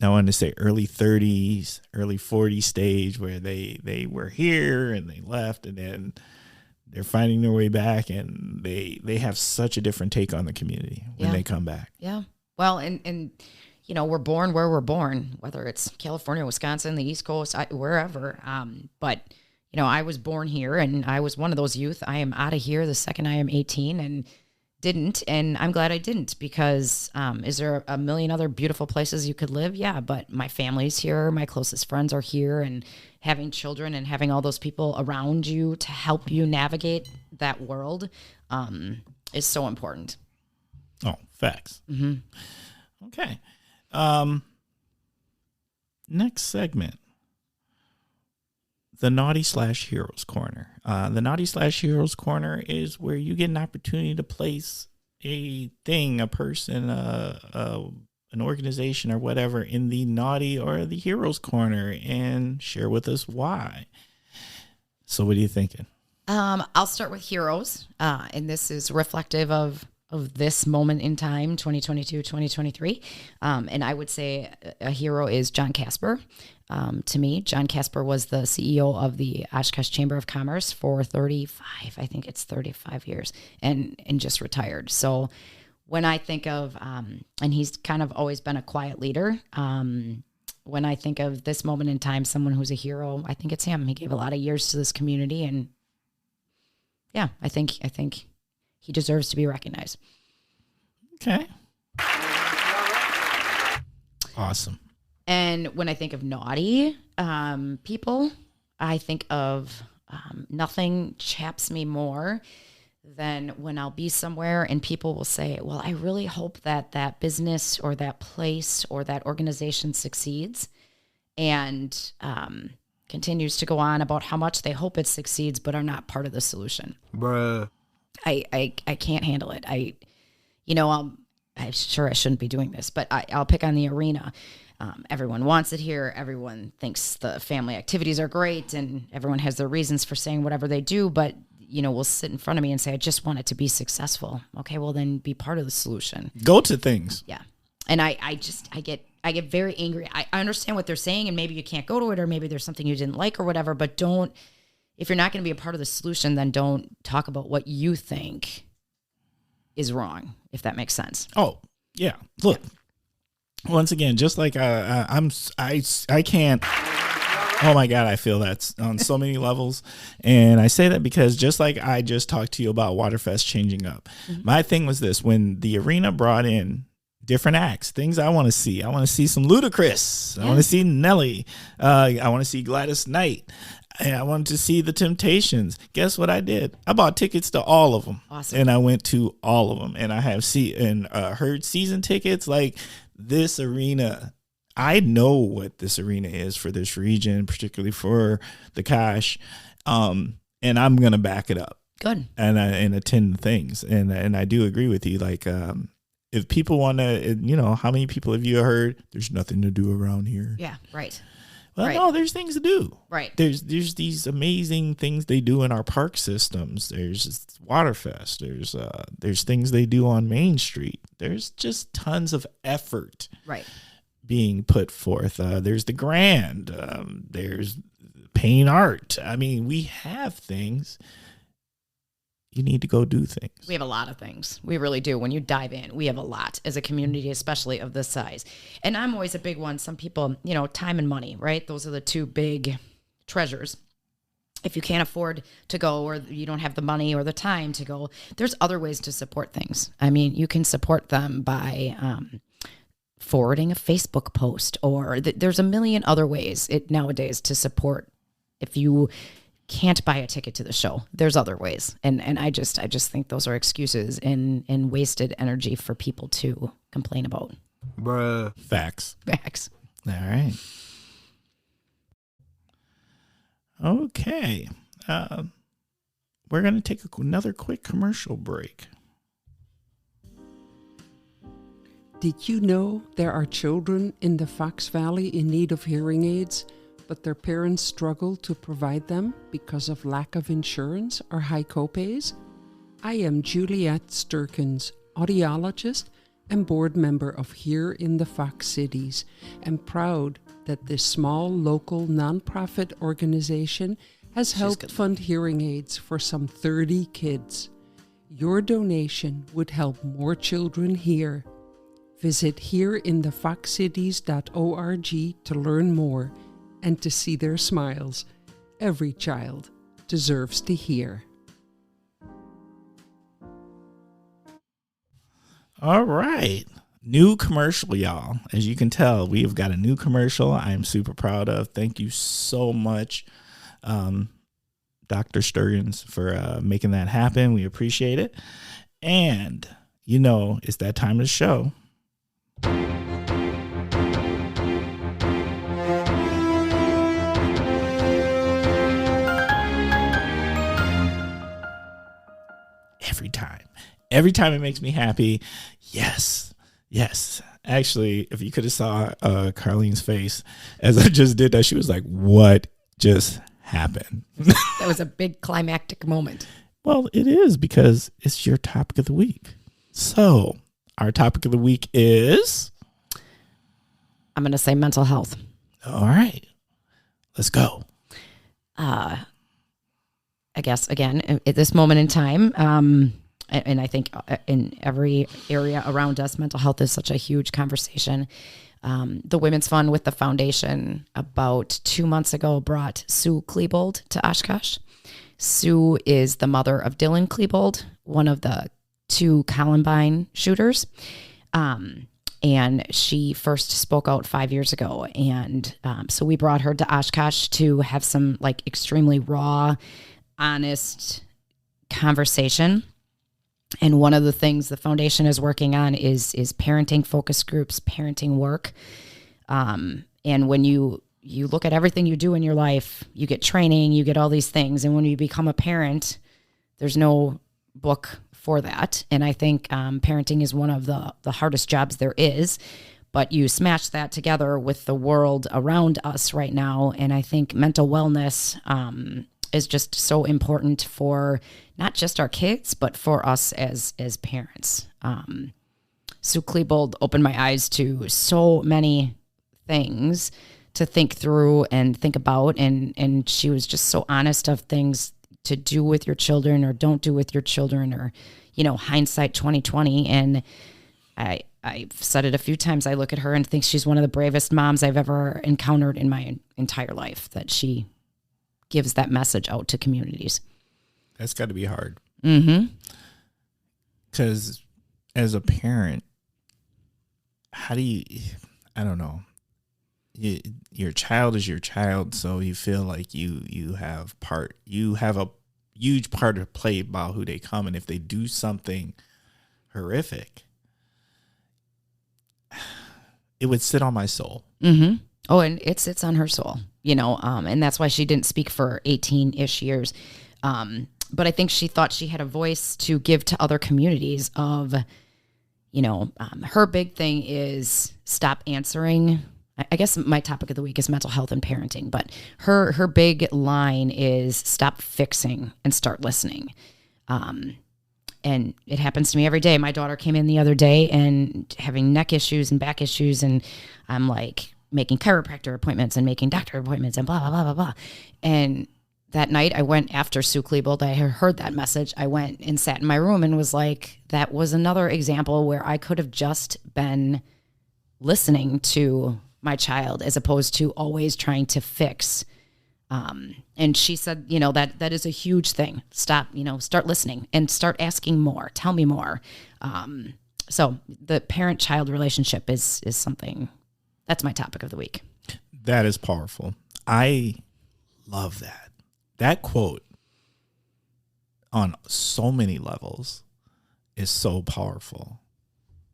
want to say early 30s, early 40s stage where they were here and they left, and then they're finding their way back, and they have such a different take on the community when they come back. Yeah. Well, and we're born where we're born, whether it's California, Wisconsin, the East Coast, wherever. But I was born here, and I was one of those youth. I am out of here the second I am 18, and didn't, and I'm glad I didn't, because is there a million other beautiful places you could live? Yeah, but my family's here, my closest friends are here, and having children and having all those people around you to help you navigate that world is so important. Oh, facts. Mm-hmm. Okay. Next segment. The Naughty/Heroes Corner. The Naughty/Heroes Corner is where you get an opportunity to place a thing, a person, an organization or whatever in the Naughty or the Heroes Corner and share with us why. So what are you thinking? I'll start with heroes. And this is reflective of this moment in time, 2022, 2023. And I would say a hero is John Casper. To me, John Casper was the CEO of the Oshkosh Chamber of Commerce for 35 years and just retired. So when I think of, and he's kind of always been a quiet leader. When I think of this moment in time, someone who's a hero, I think it's him. He gave a lot of years to this community, and yeah, I think he deserves to be recognized. Okay. Awesome. And when I think of naughty people, I think of nothing chaps me more than when I'll be somewhere and people will say, well, I really hope that that business or that place or that organization succeeds, and continues to go on about how much they hope it succeeds but are not part of the solution. Bruh. I can't handle it. I'm sure I shouldn't be doing this, but I'll pick on the arena. Everyone wants it here. Everyone thinks the family activities are great, and everyone has their reasons for saying whatever they do, but will sit in front of me and say, I just want it to be successful. Okay, well then be part of the solution. Go to things. Yeah. And I get very angry. I understand what they're saying, and maybe you can't go to it, or maybe there's something you didn't like or whatever, but if you're not going to be a part of the solution, then don't talk about what you think is wrong, if that makes sense. Oh, yeah. Look, once again, just like I can't. Oh my God, I feel that on so many levels. And I say that because just like I just talked to you about Waterfest changing up, my thing was this: when the arena brought in different acts, things I want to see. I want to see some Ludacris. I want to see Nelly. I want to see Gladys Knight. And I wanted to see the Temptations. Guess what I did? I bought tickets to all of them. Awesome. And I went to all of them. And I have heard season tickets. Like, this arena, I know what this arena is for this region, particularly for the Kosh. And I'm going to back it up. Good. And attend things. And I do agree with you. Like, if people want to, how many people have you heard? There's nothing to do around here. Yeah, right. Well, right. No, there's things to do. Right. There's these amazing things they do in our park systems. There's Waterfest. There's things they do on Main Street. There's just tons of effort. Right. Being put forth. There's the Grand. There's Paint Art. I mean, we have things. You need to go do things. We have a lot of things. We really do. When you dive in, we have a lot as a community, especially of this size. And I'm always a big one. Some people, time and money, right? Those are the two big treasures. If you can't afford to go, or you don't have the money or the time to go, there's other ways to support things. I mean, you can support them by forwarding a Facebook post, or there's a million other ways nowadays to support. If you can't buy a ticket to the show, there's other ways. And I just think those are excuses and wasted energy for people to complain about. Bruh. Facts. All right. Okay. We're going to take another quick commercial break. Did you know there are children in the Fox Valley in need of hearing aids, but their parents struggle to provide them because of lack of insurance or high copays? I am Juliette Sturkins, audiologist and board member of Here in the Fox Cities, and proud that this small local nonprofit organization has helped fund hearing aids for some 30 kids. Your donation would help more children hear. Visit hereinthefoxcities.org to learn more and to see their smiles. Every child deserves to hear. All right. New commercial, y'all. As you can tell, we have got a new commercial I am super proud of. Thank you so much, Dr. Sturgeons, for making that happen. We appreciate it. And, it's that time of the show. Every time it makes me happy. Yes. Actually, if you could have saw Karlene's face as I just did that, she was like, what just happened? That was a big climactic moment. Well, it is, because it's your topic of the week. So our topic of the week is? I'm going to say mental health. All right. Let's go. I guess, again, at this moment in time, and I think in every area around us, mental health is such a huge conversation. The Women's Fund with the foundation about 2 months ago brought Sue Klebold to Oshkosh. Sue is the mother of Dylan Klebold, one of the 2 Columbine shooters. And she first spoke out 5 years ago. And so we brought her to Oshkosh to have some like extremely raw, honest conversation. And one of the things the foundation is working on is parenting focus groups, parenting work. And when you look at everything you do in your life, you get training, you get all these things. And when you become a parent, there's no book for that. And I think parenting is one of the hardest jobs there is. But you smash that together with the world around us right now. And I think mental wellness is just so important for not just our kids, but for us as parents. Sue Klebold opened my eyes to so many things to think through and think about. And she was just so honest of things to do with your children or don't do with your children, or, hindsight 2020. And I've said it a few times. I look at her and think she's one of the bravest moms I've ever encountered in my entire life, that she gives that message out to communities. That's got to be hard. Mm-hmm. Because as a parent, how do you, I don't know, your child is your child, so you feel like you have a huge part to play about who they come, and if they do something horrific, it would sit on my soul. Mm-hmm. Oh, and it sits on her soul, and that's why she didn't speak for 18-ish years. But I think she thought she had a voice to give to other communities of, her big thing is stop answering. I guess my topic of the week is mental health and parenting, but her big line is stop fixing and start listening. And it happens to me every day. My daughter came in the other day and having neck issues and back issues, and I'm like making chiropractor appointments and making doctor appointments and blah, blah, blah, blah, blah. And that night I went after Sue Klebold. I heard that message. I went and sat in my room and was like, that was another example where I could have just been listening to my child as opposed to always trying to fix. And she said, that is a huge thing. Stop, start listening and start asking more. Tell me more. So the parent-child relationship is something, that's my topic of the week. That is powerful. I love that. That quote on so many levels is so powerful.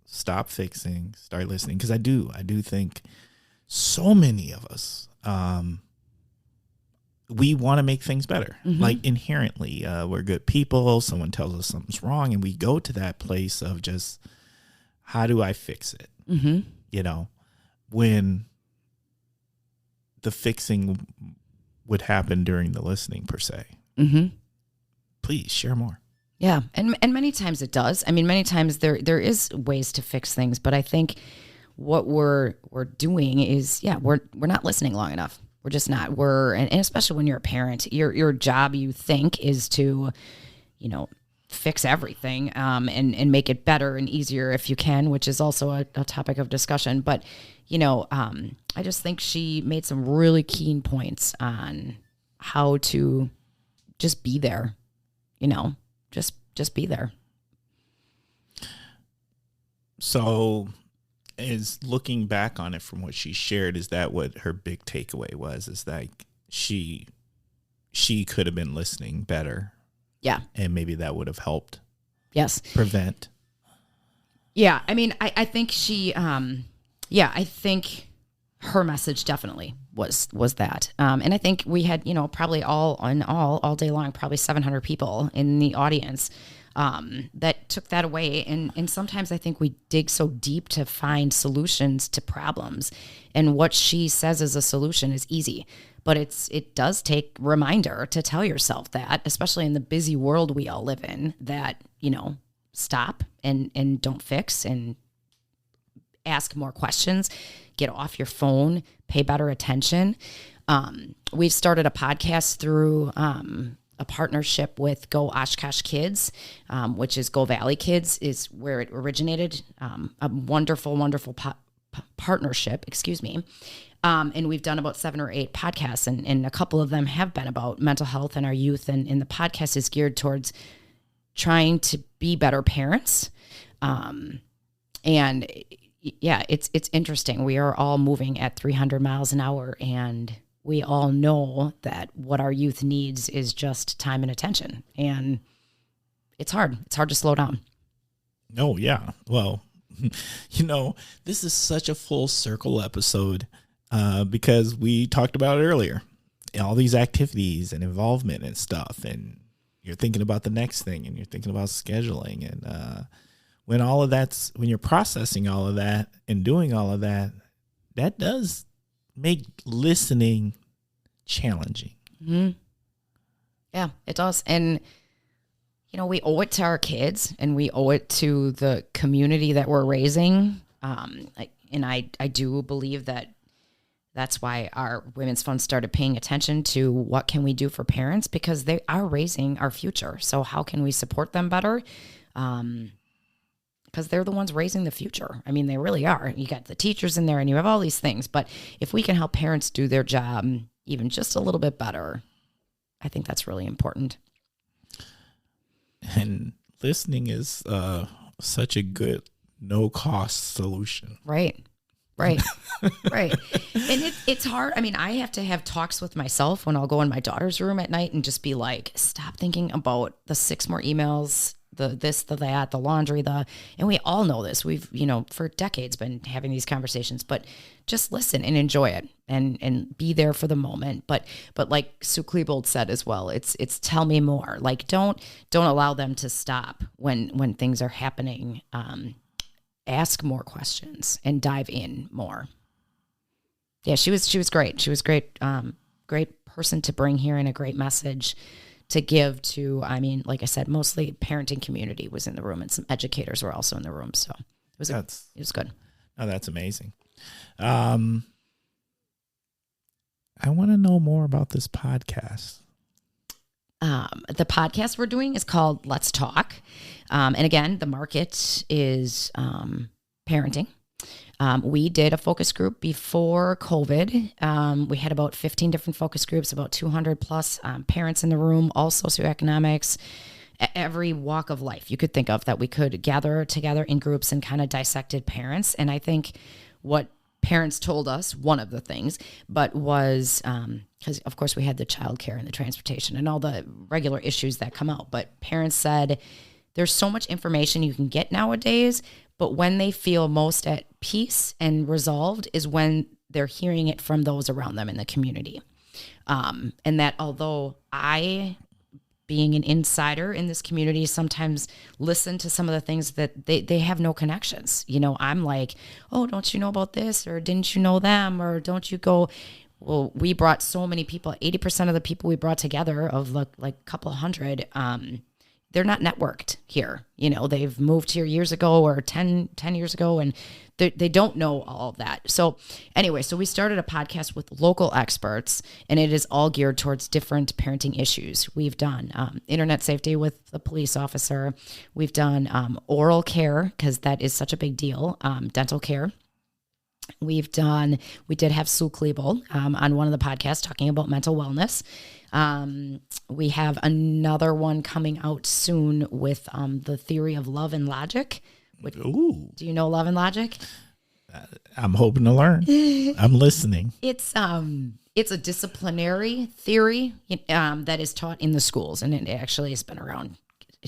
Stop fixing, start listening. Because I do think so many of us, we want to make things better. Mm-hmm. Like inherently, we're good people. Someone tells us something's wrong, and we go to that place of just, how do I fix it? Mm-hmm. When the fixing would happen during the listening per se. Mm-hmm. Please share more. Yeah. And many times it does. I mean, many times there is ways to fix things, but I think what we're doing is, we're not listening long enough. We're just not. And especially when you're a parent, your job, you think, is to, fix everything and make it better and easier if you can, which is also a topic of discussion. But, I just think she made some really keen points on how to just be there, just be there. So is looking back on it from what she shared, is that what her big takeaway was? Is that she could have been listening better. Yeah. And maybe that would have helped. Yes. Prevent. Yeah. I mean, I think she, I think her message definitely was that. And I think we had, probably all day long, probably 700 people in the audience that took that away. And sometimes I think we dig so deep to find solutions to problems. And what she says as a solution is easy. But it does take reminder to tell yourself that, especially in the busy world we all live in, that, stop and don't fix and ask more questions, get off your phone, pay better attention. We've started a podcast through a partnership with Go Oshkosh Kids, which is Go Valley Kids is where it originated. A wonderful, wonderful partnership, And we've done about 7 or 8 podcasts, and a couple of them have been about mental health and our youth. And the podcast is geared towards trying to be better parents. And yeah, it's interesting. We are all moving at 300 miles an hour, and we all know that what our youth needs is just time and attention. And it's hard. It's hard to slow down. Oh, yeah. Well, this is such a full circle episode because we talked about it earlier. All these activities and involvement and stuff. And you're thinking about the next thing, and you're thinking about scheduling. And when you're processing all of that and doing all of that, that does make listening challenging. Mm-hmm. Yeah, it does. And, we owe it to our kids, and we owe it to the community that we're raising. And I do believe that that's why our Women's Fund started paying attention to what can we do for parents, because they are raising our future. So how can we support them better? Because they're the ones raising the future. I mean, they really are. You got the teachers in there, and you have all these things. But if we can help parents do their job even just a little bit better, I think that's really important. And listening is such a good no-cost solution. Right. Right. And it's hard. I mean, I have to have talks with myself when I'll go in my daughter's room at night and just be like, stop thinking about the 6 more emails, the this, the that, the laundry, and we all know this. We've, for decades been having these conversations, but just listen and enjoy it and be there for the moment. But like Sue Klebold said as well, it's tell me more. Like, don't allow them to stop when things are happening. Ask more questions and dive in more. Yeah, she was great. She was great. Great person to bring here, and a great message to give to, like I said, mostly parenting community was in the room, and some educators were also in the room. So it was good. Oh, that's amazing. I want to know more about this podcast. The podcast we're doing is called Let's Talk. And again, the market is parenting. We did a focus group before COVID. We had about 15 different focus groups, about 200 plus parents in the room, all socioeconomics, every walk of life you could think of that we could gather together in groups and kind of dissected parents. And I think what parents told us, one of the things, but was, because of course we had the childcare and the transportation and all the regular issues that come out, but parents said there's so much information you can get nowadays, but when they feel most at peace and resolved is when they're hearing it from those around them in the community. And that although I, being an insider in this community, sometimes listen to some of the things that they have no connections. I'm like, oh, don't you know about this? Or didn't you know them? Or don't you go? Well, we brought so many people, 80% of the people we brought together of like a couple hundred, they're not networked here. They've moved here years ago or 10 years ago, and they don't know all of that. So anyway, so we started a podcast with local experts, and it is all geared towards different parenting issues. We've done internet safety with the police officer. We've done oral care, because that is such a big deal, dental care. We did have Sue Klebold on one of the podcasts talking about mental wellness. We have another one coming out soon with the theory of love and logic. Ooh. Do you know love and logic? I'm hoping to learn. I'm listening. It's a disciplinary theory that is taught in the schools, and it actually has been around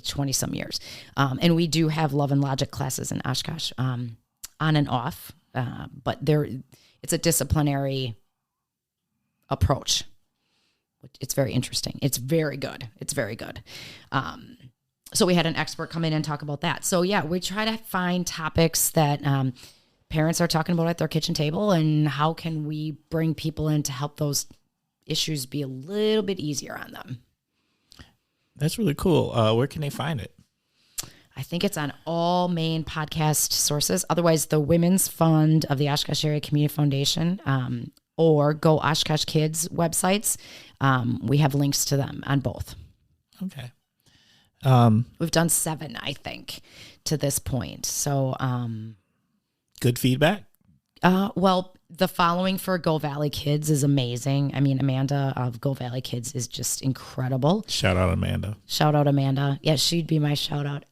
20 some years. And we do have love and logic classes in Oshkosh on and off, but it's a disciplinary approach. It's very interesting. It's very good. So we had an expert come in and talk about that. So yeah, we try to find topics that parents are talking about at their kitchen table, and how can we bring people in to help those issues be a little bit easier on them. That's really cool. Where can they find it? I think it's on all main podcast sources. Otherwise, the Women's Fund of the Oshkosh Area Community Foundation, or Go Oshkosh Kids websites. We have links to them on both. Okay. We've done 7, I think, to this point. So good feedback. Well, the following for Go Valley Kids is amazing. I mean, Amanda of Go Valley Kids is just incredible. Shout out Amanda. Shout out Amanda. Yeah, she'd be my shout out.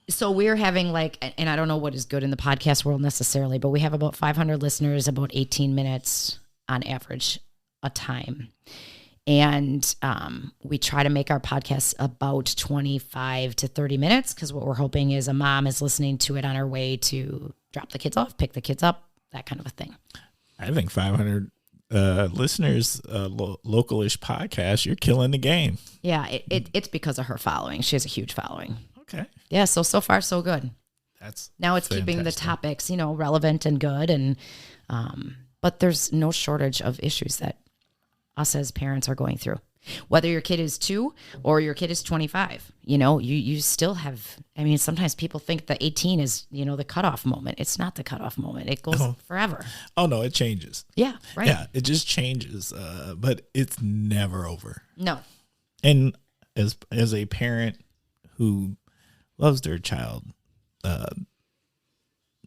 So we're having and I don't know what is good in the podcast world necessarily, but we have about 500 listeners, about 18 minutes on average a time. And we try to make our podcasts about 25 to 30 minutes because what we're hoping is a mom is listening to it on her way to drop the kids off, pick the kids up, that kind of a thing. I think 500 listeners, localish podcast, you're killing the game. Yeah, it's because of her following. She has a huge following. Okay. Yeah, so far so good. That's now it's fantastic. keeping the topics, relevant and good, and but there's no shortage of issues that us as parents are going through. Whether your kid is 2 or your kid is 25, you still have. I mean, sometimes people think that 18 is the cutoff moment. It's not the cutoff moment. It goes forever. Oh no, it changes. Yeah, right. Yeah, it just changes, but it's never over. No. And as a parent who loves their child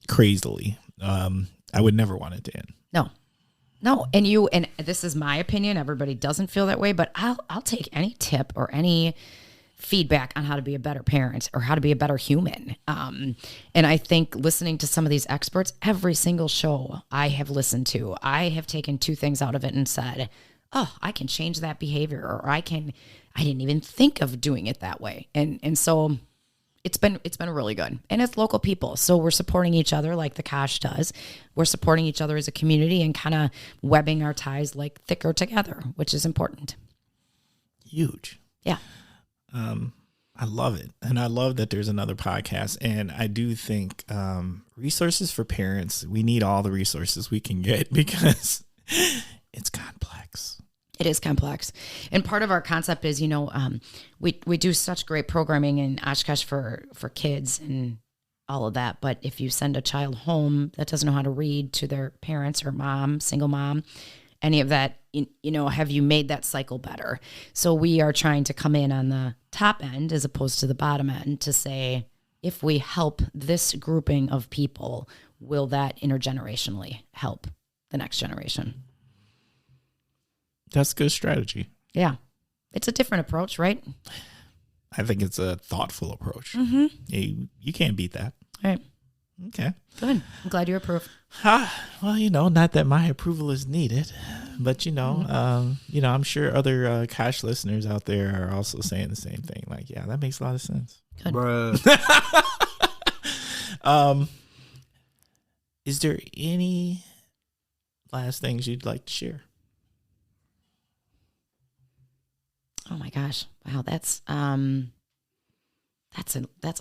crazily, I would never want it to end. No, and this is my opinion. Everybody doesn't feel that way, but I'll take any tip or any feedback on how to be a better parent or how to be a better human. And I think listening to some of these experts, every single show I have listened to, I have taken 2 things out of it and said, oh, I can change that behavior, or I didn't even think of doing it that way. And so it's been really good. And it's local people. So we're supporting each other like the Kosh does. We're supporting each other as a community and kind of webbing our ties like thicker together, which is important. Huge. Yeah. I love it. And I love that there's another podcast. And I do think resources for parents, we need all the resources we can get because it's complex. It is complex. And part of our concept is, we do such great programming in Oshkosh for kids and all of that. But if you send a child home that doesn't know how to read to their parents or mom, single mom, any of that, have you made that cycle better? So we are trying to come in on the top end as opposed to the bottom end to say, if we help this grouping of people, will that intergenerationally help the next generation? That's good strategy. Yeah. It's a different approach, right? I think it's a thoughtful approach. Mm-hmm. You can't beat that. All right. Okay. Good. I'm glad you approve. Well, not that my approval is needed, but I'm sure other Kosh listeners out there are also saying the same thing. Like, yeah, that makes a lot of sense. Good. Bruh. Is there any last things you'd like to share? Oh my gosh. Wow, that's a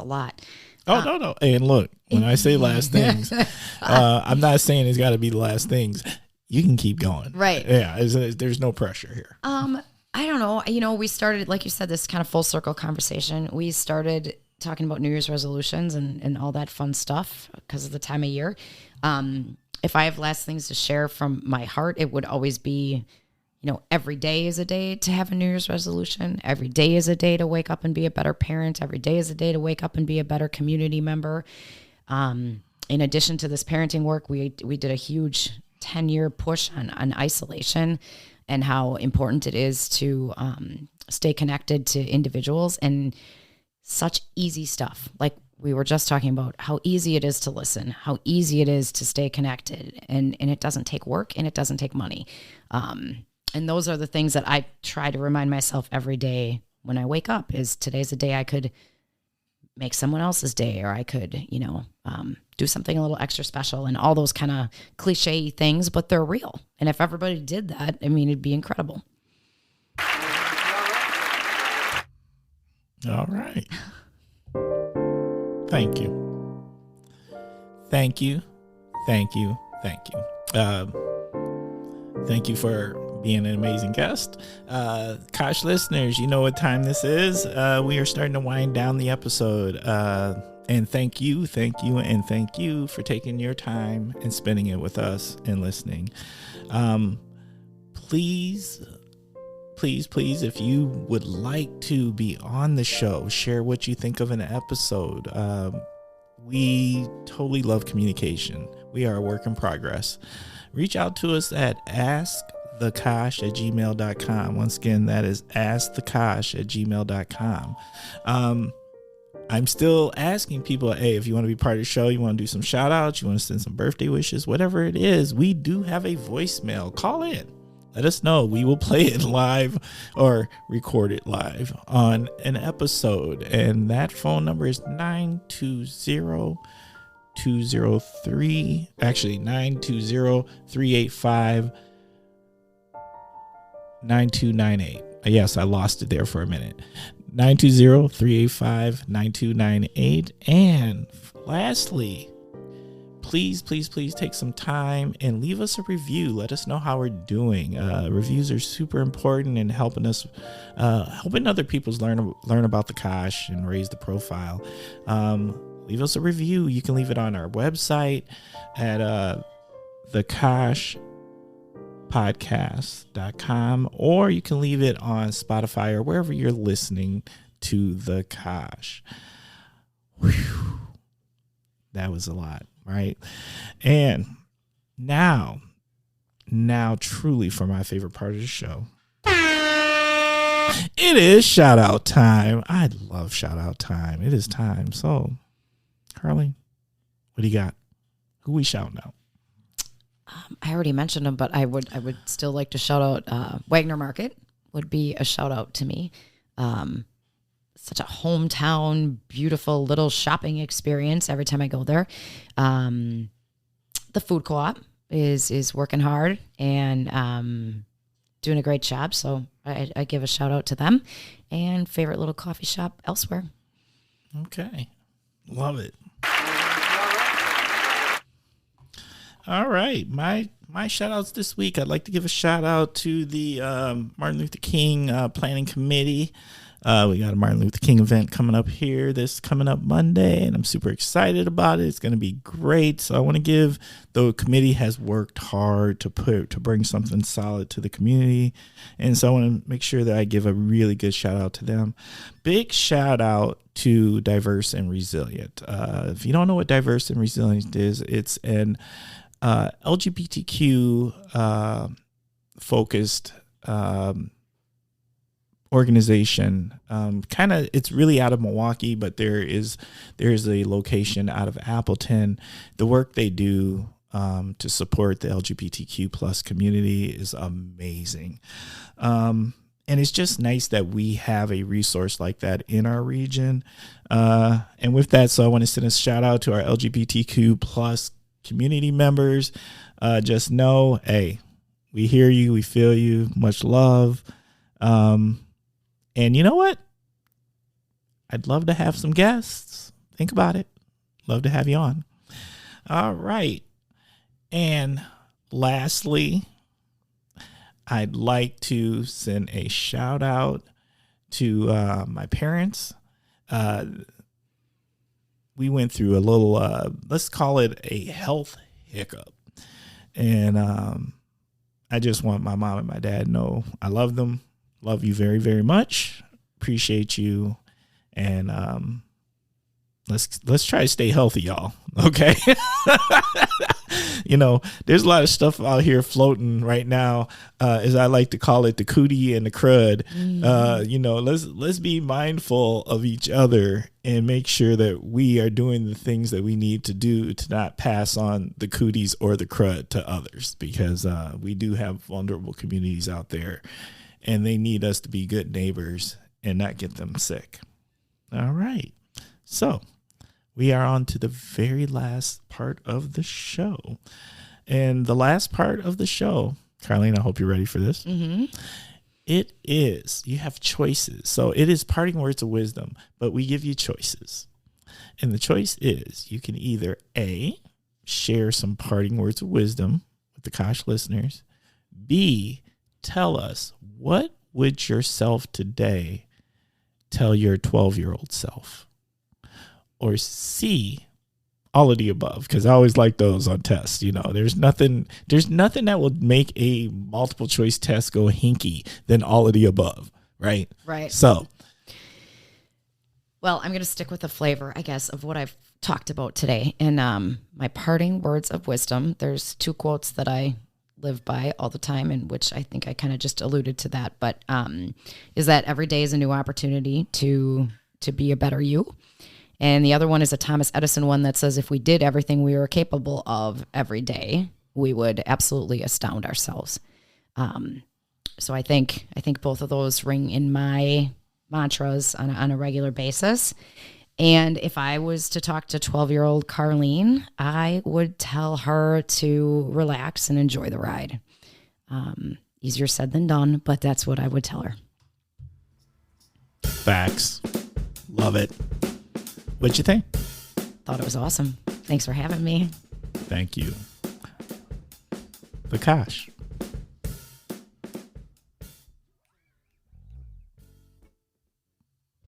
lot. Oh, no. And look, when I say last things, I'm not saying it's got to be the last things. You can keep going. Right. Yeah. There's no pressure here. I don't know. We started, like you said, this kind of full circle conversation. We started talking about New Year's resolutions and all that fun stuff because of the time of year. If I have last things to share from my heart, it would always be, every day is a day to have a New Year's resolution. Every day is a day to wake up and be a better parent. Every day is a day to wake up and be a better community member. In addition to this parenting work, we did a huge 10-year push on isolation and how important it is to stay connected to individuals, and such easy stuff. Like we were just talking about how easy it is to listen, how easy it is to stay connected, and it doesn't take work and it doesn't take money. And those are the things that I try to remind myself every day when I wake up is today's a day I could make someone else's day, or I could, do something a little extra special, and all those kind of cliche things, but they're real. And if everybody did that, it'd be incredible. All right. Thank you. Thank you. Thank you. Thank you. Thank you for being an amazing guest. Kosh listeners, you know what time this is. We are starting to wind down the episode. And thank you for taking your time and spending it with us and listening. Please, if you would like to be on the show, share what you think of an episode. We totally love communication. We are a work in progress. Reach out to us at askthekosh@gmail.com. Once again, that is askthekosh@gmail.com. I'm still asking people, hey, if you want to be part of the show, you want to do some shout outs, you want to send some birthday wishes, whatever it is, we do have a voicemail. Call in. Let us know. We will play it live or record it live on an episode. And that phone number is 920-385-9298. Yes, I lost it there for a minute. 920-385-9298. And lastly, please take some time and leave us a review. Let us know how we're doing. Reviews are super important in helping us, helping other people learn about the Kosh and raise the profile. Leave us a review. You can leave it on our website at thekoshpodcast.com, or you can leave it on Spotify or wherever you're listening to the Kosh. Whew. That was a lot, right? And now truly for my favorite part of the show, it is shout out time. I love shout out time. It is time. So, Karlene, what do you got? Who we shouting out? I already mentioned them, but I would still like to shout out Wagner Market would be a shout out to me. Such a hometown, beautiful little shopping experience every time I go there. The food co-op is working hard and doing a great job. So I give a shout out to them. And favorite little coffee shop elsewhere. Okay. Love it. All right. My shout outs this week. I'd like to give a shout out to the Martin Luther King Planning Committee. We got a Martin Luther King event coming up here this coming up Monday, and I'm super excited about it. It's going to be great. So I want to give, the committee has worked hard to bring something solid to the community. And so I want to make sure that I give a really good shout out to them. Big shout out to Diverse and Resilient. If you don't know what Diverse and Resilient is, it's an LGBTQ focused organization. It's really out of Milwaukee, but there's a location out of Appleton. The work they do to support the LGBTQ plus community is amazing. And it's just nice that we have a resource like that in our region. And with that, so I want to send a shout out to our LGBTQ plus community members. Just know, hey, we hear you, we feel you, much love. And you know what? I'd love to have some guests. Think about it. Love to have you on. All right. And lastly, I'd like to send a shout out to my parents. We went through a little, let's call it a health hiccup. And I just want my mom and my dad to know I love them. Love you very, very much. Appreciate you. And let's try to stay healthy, y'all. Okay. You know, there's a lot of stuff out here floating right now, as I like to call it, the cootie and the crud. You know, let's be mindful of each other and make sure that we are doing the things that we need to do to not pass on the cooties or the crud to others, because we do have vulnerable communities out there. And they need us to be good neighbors and not get them sick. All right. So we are on to the very last part of the show. And the last part of the show, Karlene, I hope you're ready for this. Mm-hmm. It is, you have choices. So it is parting words of wisdom, but we give you choices. And the choice is you can either A, share some parting words of wisdom with the Kosh listeners. B, tell us, what would yourself today tell your 12-year-old self? Or C, all of the above, because I always like those on tests. You know, there's nothing that will make a multiple choice test go hinky than all of the above, right? Right. So, well, I'm going to stick with the flavor, I guess, of what I've talked about today. And my parting words of wisdom, there's 2 quotes that I live by all the time, in which I think I kind of just alluded to that, but is that every day is a new opportunity to be a better you. And the other one is a Thomas Edison one that says if we did everything we were capable of every day, we would absolutely astound ourselves. So I think both of those ring in my mantras on a regular basis. And if I was to talk to 12-year-old Karlene, I would tell her to relax and enjoy the ride. Easier said than done, but that's what I would tell her. Facts. Love it. What'd you think? Thought it was awesome. Thanks for having me. Thank you. Vikash.